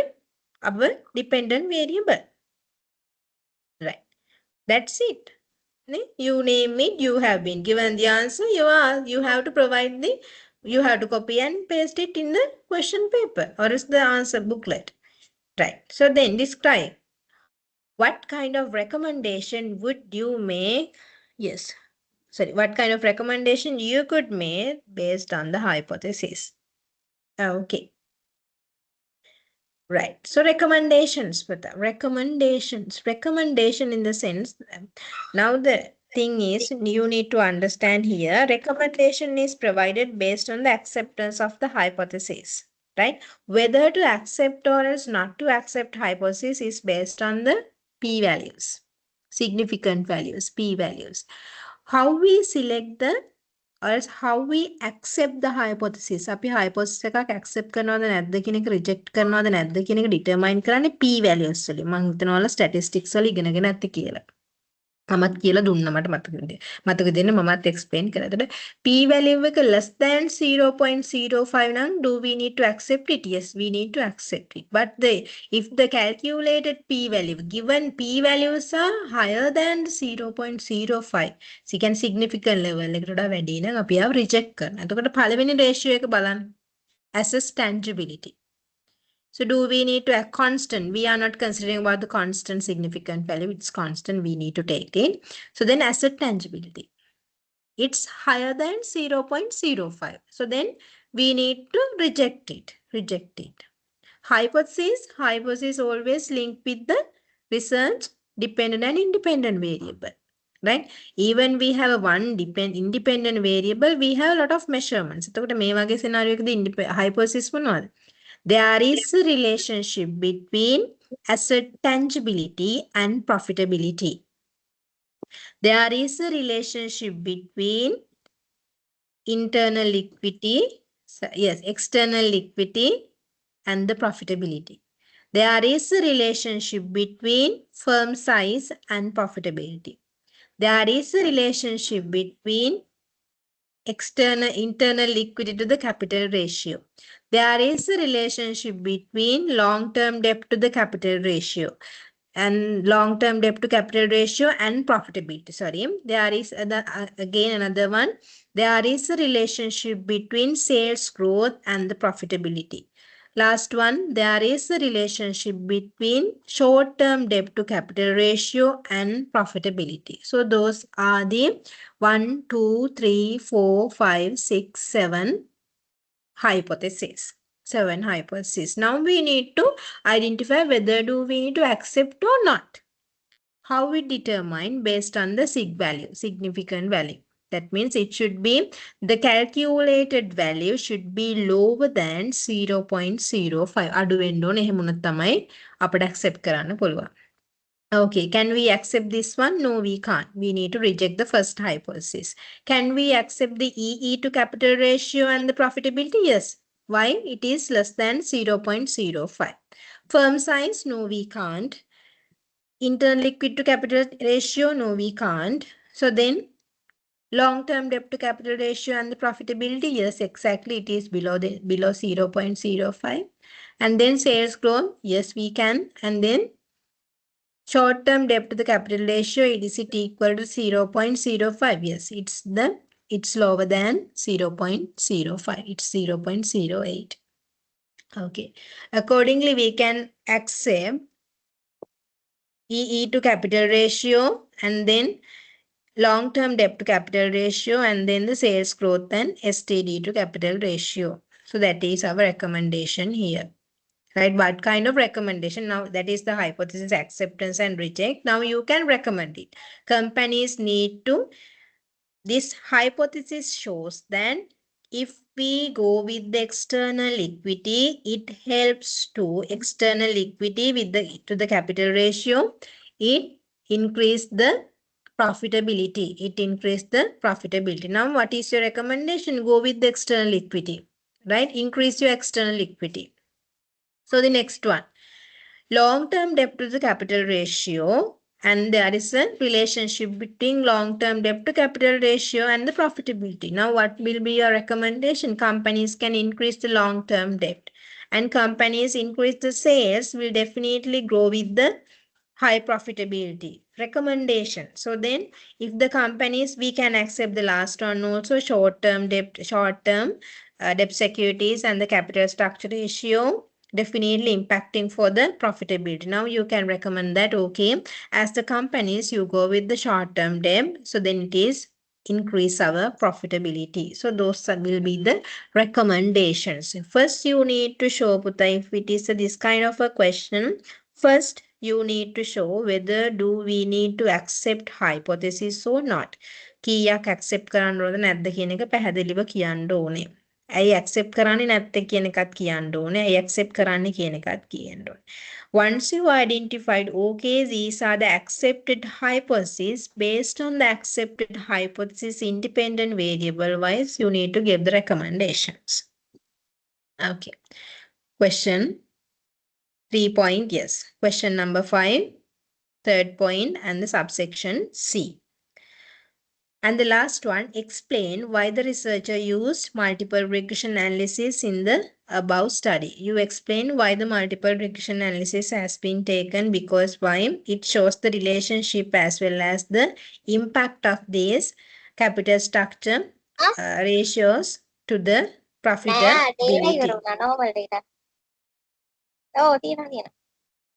our dependent variable. Right. That's it. You name it, you have been given the answer. You have to provide you have to copy and paste it in the question paper or is the answer booklet. Right. So then describe what kind of recommendation would you make? Yes. Sorry. What kind of recommendation you could make based on the hypothesis? Okay. Right. So recommendations, recommendation in the sense, now the thing is you need to understand here, recommendation is provided based on the acceptance of the hypothesis, right? Whether to accept or else not to accept hypothesis is based on the p-values, significant values, p-values. How we select the or else how we accept the hypothesis. අපි hypothesis එකක් accept කරනවද නැද්ද කියන එක reject කරනවද නැද්ද කියන එක determine කරන්නේ p values වලින්. මම හිතනවා ඔයාලා statistics වල ඉගෙනගෙන ඇති කියලා. මමත් කියලා දුන්නා මට මතක දෙන්න මමත් explain කරා. එතකොට p value එක less than 0.05 නම් do we need to accept it? Yes, we need to accept it. But if the calculated p value, given p values are higher than 0.05, so can significant level එකට වඩා වැඩි නම් අපි ආව reject කරනවා. එතකොට පළවෙනි ratio එක බලන්න. Assess tangibility. So do we need to add constant? We are not considering about the constant significant value. It's constant. We need to take it. So then asset tangibility. It's higher than 0.05. So then we need to reject it. Hypothesis always linked with the research dependent and independent variable. Right? Even we have one independent variable, we have a lot of measurements. එතකොට මේ වගේ scenario එකදී hypothesis මොනවද? There is a relationship between asset tangibility and profitability. There is a relationship between internal liquidity, external liquidity and the profitability. There is a relationship between firm size and profitability. There is a relationship between internal liquidity to the capital ratio. There is a relationship between long-term debt to the capital ratio and long-term debt to capital ratio and profitability. Sorry, there is again another one. There is a relationship between sales growth and the profitability. Last one, there is a relationship between short-term debt to capital ratio and profitability. So those are the 1, 2, 3, 4, 5, 6, 7 hypotheses. 7 hypotheses. Now we need to identify whether do we need to accept or not. How we determine based on the significant value. That means it should be, the calculated value should be lower than 0.05. අඩු වෙන්න ඕනේ. එහෙම වුණොත් තමයි අපිට accept කරන්න පුළුවන්. Okay, can we accept this one? No, we can't. We need to reject the first hypothesis. Can we accept the EE to capital ratio and the profitability? Yes. Why? It is less than 0.05. Firm size? No, we can't. Internal liquid to capital ratio? No, we can't. So then, long-term debt to capital ratio and the profitability? Yes, exactly. It is below 0.05. And then sales growth? Yes, we can. And then short-term debt to the capital ratio, is it equal to 0.05? Yes, it's lower than 0.05. It's 0.08. Okay. Accordingly, we can accept EE to capital ratio and then long-term debt to capital ratio and then the sales growth and STD to capital ratio. So that is our recommendation here. right? What kind of recommendation? Now that is the hypothesis acceptance and reject. Now you can recommend it. Companies need to, this hypothesis shows that if we go with the external equity, it helps to external equity with the to the capital ratio. It increase the profitability. It increase the profitability. Now, what is your recommendation? Go with the external equity, right? Increase your external equity. So the next one, long-term debt to the capital ratio, and there is a relationship between long-term debt to capital ratio and the profitability. Now, what will be your recommendation? Companies can increase the long-term debt, and companies increase the sales will definitely grow with the high profitability. Recommendation. So then if the companies, we can accept the last one also, short-term debt securities and the capital structure ratio definitely impacting for the profitability. Now you can recommend that, okay, as the companies you go with the short-term debt, so then it is increase our profitability. So those will be the recommendations. First you need to show, Putta, if it is this kind of a question, first you need to show whether do we need to accept hypothesis or not. කීයක් accept කරන්න ඕනද නැද්ද කියන එක පැහැදිලිව කියන්න ඕනේ. ඇයි accept කරන්නේ නැත්තේ කියන එකත් කියන්න ඕනේ. ඇයි accept කරන්නේ කියන එකත් කියන්න ඕනේ. Once you identified, okay, these are the accepted hypotheses, based on the accepted hypothesis independent variable wise, you need to give the recommendations. Okay. Question 3 point, yes. Question number 5, third point, and the subsection C. And the last one, explain why the researcher used multiple regression analysis in the above study. You explain why the multiple regression analysis has been taken, because why? It shows the relationship as well as the impact of these capital structure ratios to the profitability.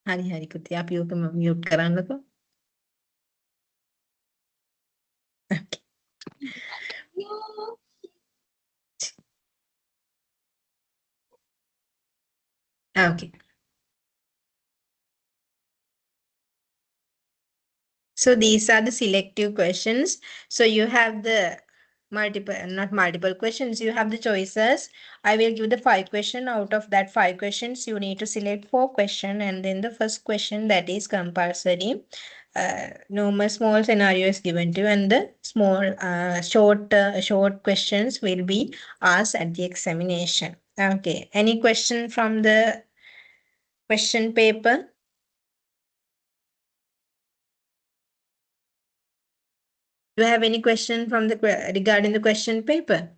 හරි හරි කුටි අපි ඔක mute කරන්නකෝ. Okay. So these are the selective questions. So you have the not multiple questions, you have the choices. I will give the 5 questions. Out of that 5 questions, you need to select 4 questions, and then the first question, that is compulsory. Normal small scenario is given to you, and the small short questions will be asked at the examination. Okay. Any question from the question paper? Do you have any question from the regarding the question paper?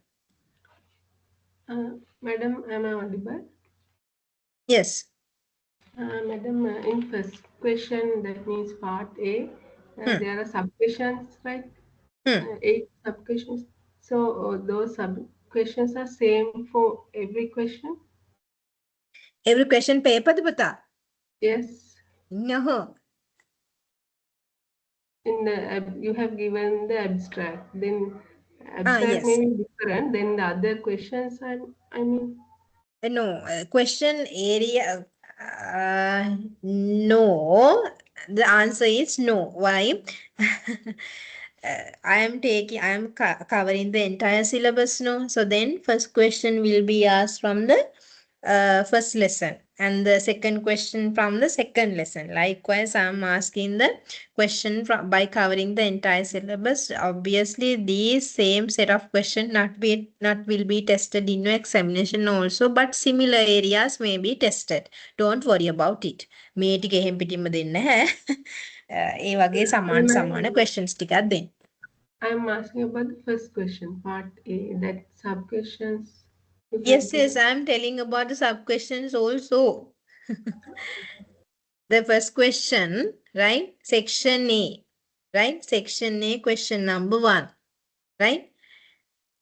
Madam, am I audible? Yes. Madam, in first question, that means part A, there are sub-questions, right? 8 sub-questions. So those sub-questions are same for every question? Every question paper, Putta? Yes. No. In the you have given the abstract, then abstract Yes. may be different than the other questions. I mean, No, question area. No. The answer is no. Why? I am covering the entire syllabus, no. So then first question will be asked from the first lesson, and the second question from the second lesson. Likewise, I am asking the question from by covering the entire syllabus. Obviously, these same set of questions not will be tested in your examination also, but similar areas may be tested. Don't worry about it. මේ ටික එහෙම් පිටින්ම දෙන්න හැ. ඒ වගේ සමාන questions ටිකක් දෙන්න. I'm asking about the first question, part A, that sub-questions. Yes, I'm telling about the sub-questions also. The first question, right? Section A, right? Section A, question number 1, right?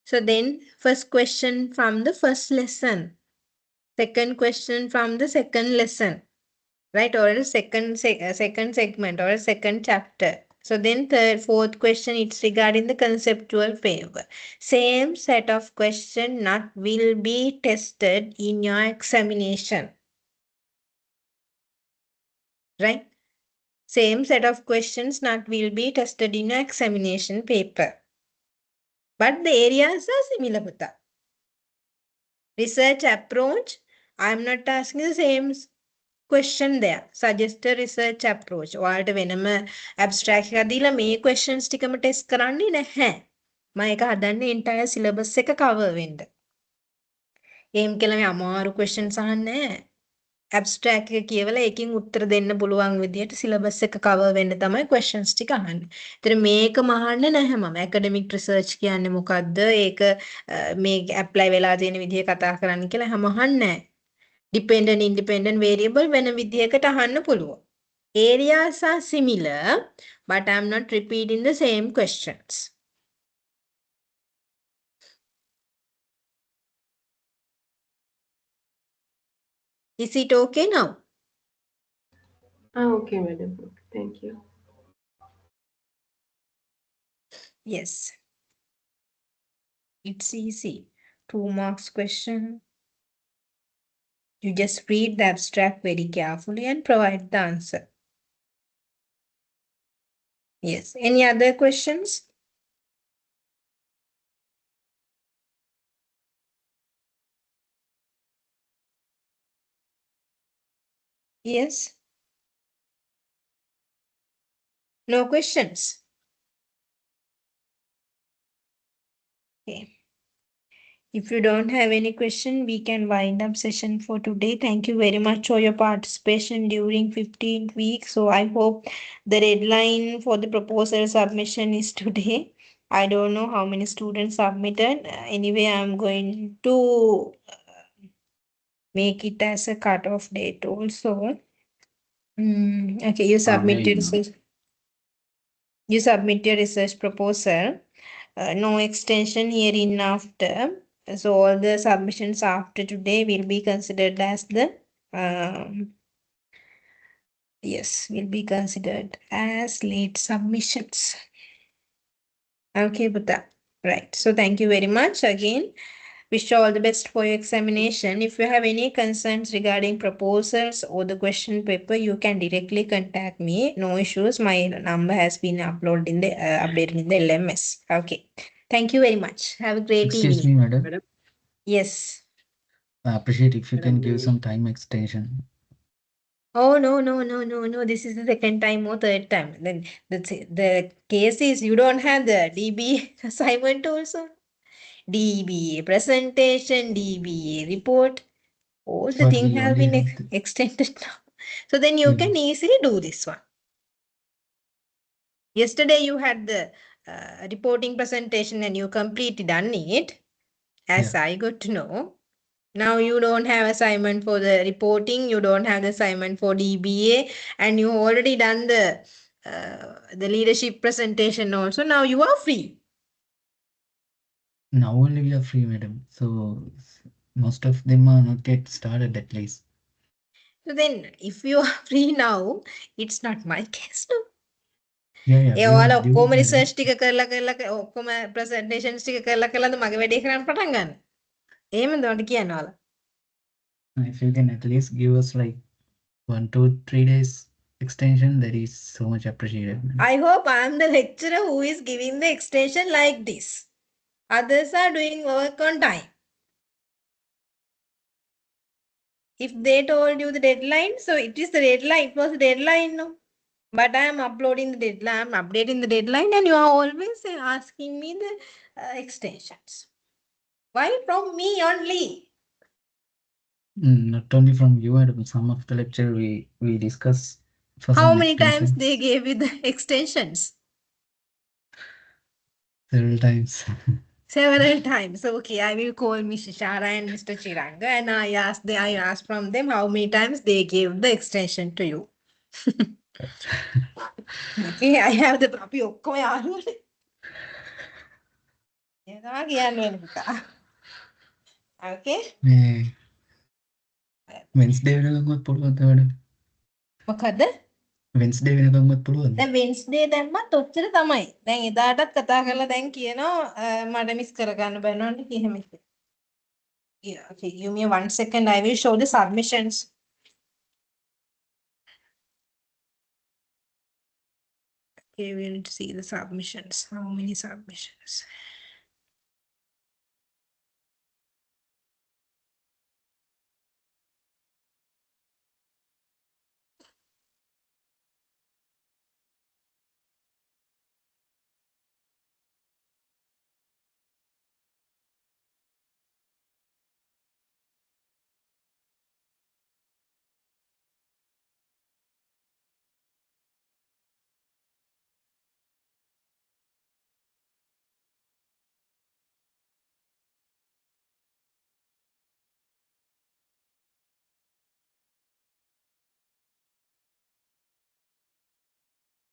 So then first question from the first lesson, second question from the second lesson, right? Or a second segment or a second chapter. So then fourth question, it's regarding the conceptual paper. Same set of question not will be tested in your examination. right? Same set of questions not will be tested in an examination paper. But the areas are similar. Putta. Research approach, I'm not asking the same question there. Suggest a research approach. ඔයාලට වෙනම abstract එකක් දීලා මේ questions ටිකම test කරන්නේ නැහැ. මම ඒක හදන්නේ entire syllabus එක cover වෙන්න. එහෙම කියලා මේ අමාරු questions අහන්නේ නැහැ. abstract එක කියවලා ඒකෙන් උත්තර දෙන්න පුළුවන් විදියට syllabus එක cover වෙන්න තමයි questions ටික අහන්නේ. ඒතර මේකම අහන්නේ නැහැ මම. academic research කියන්නේ මොකද්ද? ඒක මේ apply වෙලා තියෙන විදිය කතා කරන්න කියලා හැම අහන්නේ නැහැ. Dependent independent variable වෙන විදියකට අහන්න පුළුවන්. Areas are similar, but I'm not repeating the same questions. Is it okay now? Okay, madam. Thank you. Yes. It's easy. 2 marks question. You just read the abstract very carefully and provide the answer. Yes. Any other questions? Yes. No questions. Okay. If you don't have any question, we can wind up session for today. Thank you very much for your participation during 15th week. So I hope the deadline for the proposal submission is today. I don't know how many students submitted. Anyway, I'm going to make it as a cutoff date also. Okay, you submit your research. You submit your research proposal. No extension here in after. So all the submissions after today will be considered as the will be considered as late submissions. Okay, Buddha. Right. So thank you very much again. Wish you all the best for your examination. If you have any concerns regarding proposals or the question paper, you can directly contact me. No issues. My number has been uploaded in the updated in the LMS. Okay. Thank you very much. Have a great Excuse evening. me, madam. Yes. I appreciate if you Madam, can give some time extension. Oh, no. This is the second time or third time. Then the case is you don't have the DB assignment also. DBA presentation, DBA report. All the But things we have only been have the, extended now. So then you can easily do this one. Yesterday you had the reporting presentation and you completely done it, as I got to know. Now you don't have assignment for the reporting, you don't have the assignment for DBA, and you already done the leadership presentation also. Now you are free. now only we are free, madam. So most of them are not yet started at least. So then if you are free now, it's not my case no. Yeah, A we are ඔයාලා doing, ඔක්කොම madam. Research ටික කරලා ඔක්කොම ප්‍රසන්ටේෂන්ස් ටික කරලාද මගේ වැඩේ කරන්න පටන් ගන්න. එහෙමද මට කියන්න ඔයාලා? If you can at least give us like 1 to 3 days extension, that is so much appreciated, madam. I hope I am the lecturer who is giving the extension like this. Others are doing work on time. If they told you the deadline, so it is the deadline. It was the deadline, no? But I am uploading the deadline, I am updating the deadline, and you are always asking me the extensions. Why from me only? Not only from you, madam. Some of the lecture we discuss for How some many times extensions. they gave you the extensions? Several times. Several times. Okay, I will call Miss Shara and Mr. Chiranga, and I asked from them how many times they gave the extension to you. Okay, I have the puppy. Okay. Wednesday වෙනකම්වත් පුළුවන්ද madam? මොකද? Wednesday වෙනකම්වත් පුළුවන්ද? දැන් Wednesday දැම්මත් ඔච්චර තමයි. දැන් එදාටත් කතා කරලා දැන් කියනවා මට මිස් කරගන්න බැනවනේ කියෙම. Yeah, okay, give me 1 second. I will show the submissions. Okay, we need to see the submissions. How many submissions?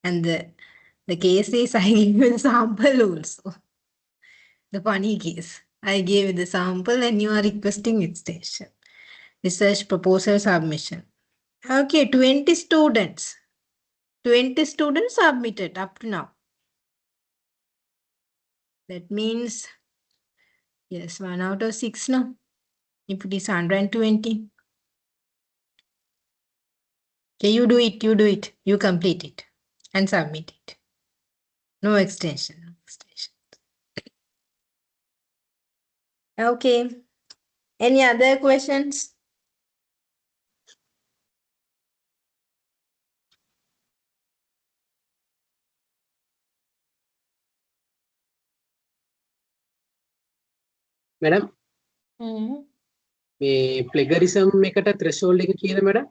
And the case is I gave you the sample also. The funny case. I gave you the sample and you are requesting extension. Research proposal submission. Okay, 20 students. 20 students submitted up to now. That means, yes, 1 out of 6 now. If it is 120. Okay, you do it. You complete it and submit it. No extension. No extension. Okay. Any other questions? madam මේ plagiarism එකට threshold එක කීයද madam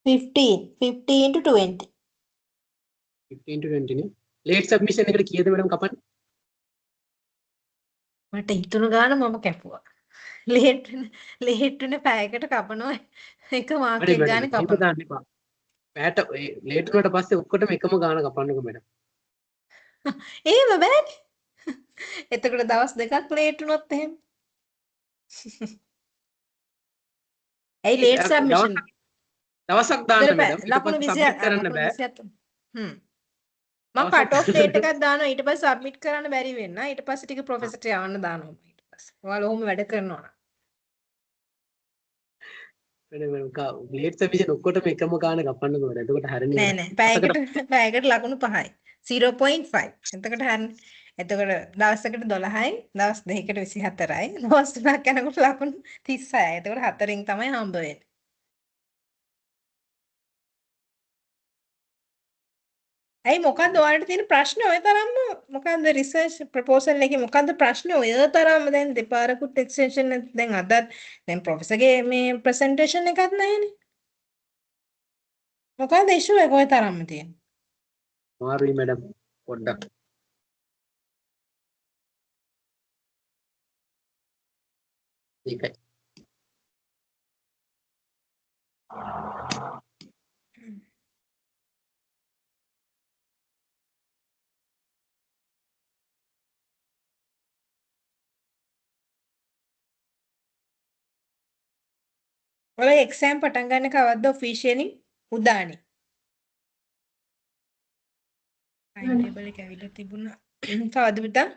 15 to 20. 15 to 20 නේ late submission එකට කීයද madam කපන්නේ මට හිතුණු ගාන මම කැපුවා. ලේට් වෙන පැයකට කපනවා එක මාක් එක ගානේ එහෙම කපනවා. දාන්න එපා පැයට late වුණාට පස්සේ ඔක්කොටම එකම ගාන කපන්නකෝ madam එහෙම බෑනේ. එතකොට දවස් දෙකක් ලේට් වුණොත් එහෙම. ඇයි ලේට් සබ්මිෂන්? දවසක් දාන්න madam ඊට ලකුණු පස්සේ submit කරන්න බෑ 27. මම කට් ඔෆ් ඩේට් එකක් දානවා ඊට පස්සේ සබ්මිට් කරන්න බැරි වෙන්න. ඊට පස්සේ ටික ප්‍රොෆෙසර්ට යවන්න දානවා ඊට පස්සේ. ඔයාලා ඔහොම වැඩ කරනවා. late submission ඔක්කොටම එකම ගාන කපන්නකෝ madam එතකොට හරියන්නේ නෑ පැයකට ලකුණු 5යි 0.5. එතකොට හරිය. එතකොට දවසකට 12යි, දවස් දෙකකට 24යි, දවස් තුනක් යනකොට ලකුණු 36යි. එතකොට 4න් තමයි හම්බ වෙන්නේ. ඇයි මොකද්ද ඔයාලට තියෙන ප්‍රශ්නේ ඔය තරම්ම මොකද්ද රිසර්ච් ප්‍රොපෝසල් එකේ මොකද්ද ප්‍රශ්නේ ඔය තරම්ම දැන් දෙපාරකුත් එක්ස්ටෙන්ෂන් දැන් අදත් දැන් ප්‍රොෆෙසර්ගේ මේ ප්‍රසන්ටේෂන් එකක් නැහැනේ මොකද්ද ඉෂුව එක ඔය තරම්ම තියෙන්නේ මාරුයි madam පොඩ්ඩක් ඒකයි ඔයාලා එක්සෑම් පටන් ගන්න කවද්ද ඔෆිෂියලි උදානේ ටයිම් ටේබල් එක ඇවිල්ලා තිබුණා කවද්ද පුතා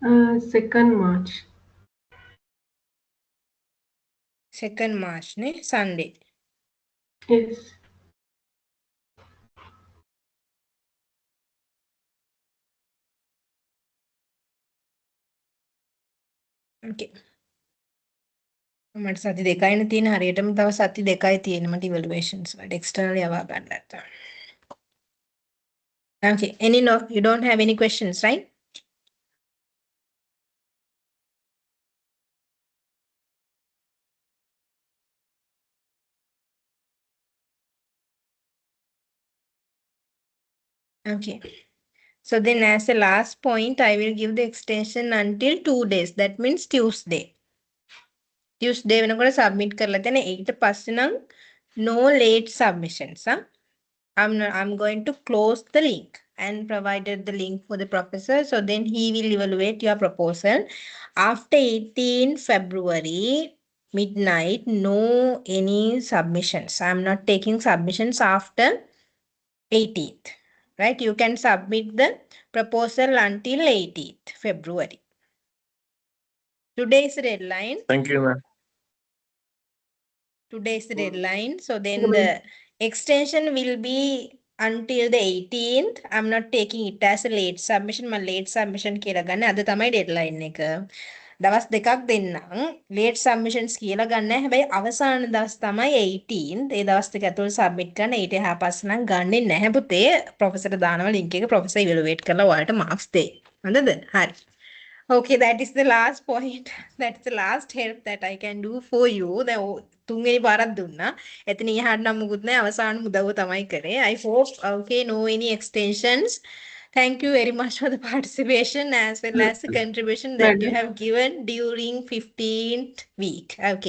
2nd March. 2nd March නේ Sunday. Yes. Okay. මට සති දෙකයිනේ තියෙන හරියටම තව සති දෙකයි තියෙන මට evaluations වලට externally යවා ගන්නත්. Okay. You don't have any questions, right? Okay. So then as the last point, I will give the extension until 2 days. That means Tuesday. Tuesday වෙනකොට submit කරලා තියෙන ඊට පස්සේ නම් no late submissions. I'm going to close the link and provided the link for the professor. So then he will evaluate your proposal. After 18 February midnight, no any submissions. I'm not taking submissions after 18th. Right? You can submit the proposal until 18th February. Today's deadline. Thank you, ma'am. Today's deadline. So then the extension will be until the 18th. I'm not taking it as a late submission. My late submission කියලා ගන්න. අද තමයි deadline එක. දවස් දෙකක් දෙන්නම්. late submissions කියලා ගන්න. හැබැයි අවසාන දවස් තමයි 18th. ඒ දවස් දෙක ඇතුළත submit කරන්න. ඊට එහා පස්සේ නම් ගන්නෙ නැහැ පුතේ. ප්‍රොෆෙසර්ට දානවා link එක. ප්‍රොෆෙසර් evaluate කරලා ඔයාලට marks දෙයි. හරිද? හරි. Okay, that is the last point. That's the last help that I can do for you. දැන් තුන්වෙනි පාරක් දුන්නා. එතන ඉහාට නම් මුකුත් නැහැ. අවසාන උදව්ව තමයි කරේ. I hope okay, no any extensions. Thank you very much for the participation as well as the contribution that you Madam. have given during 15th week. Okay.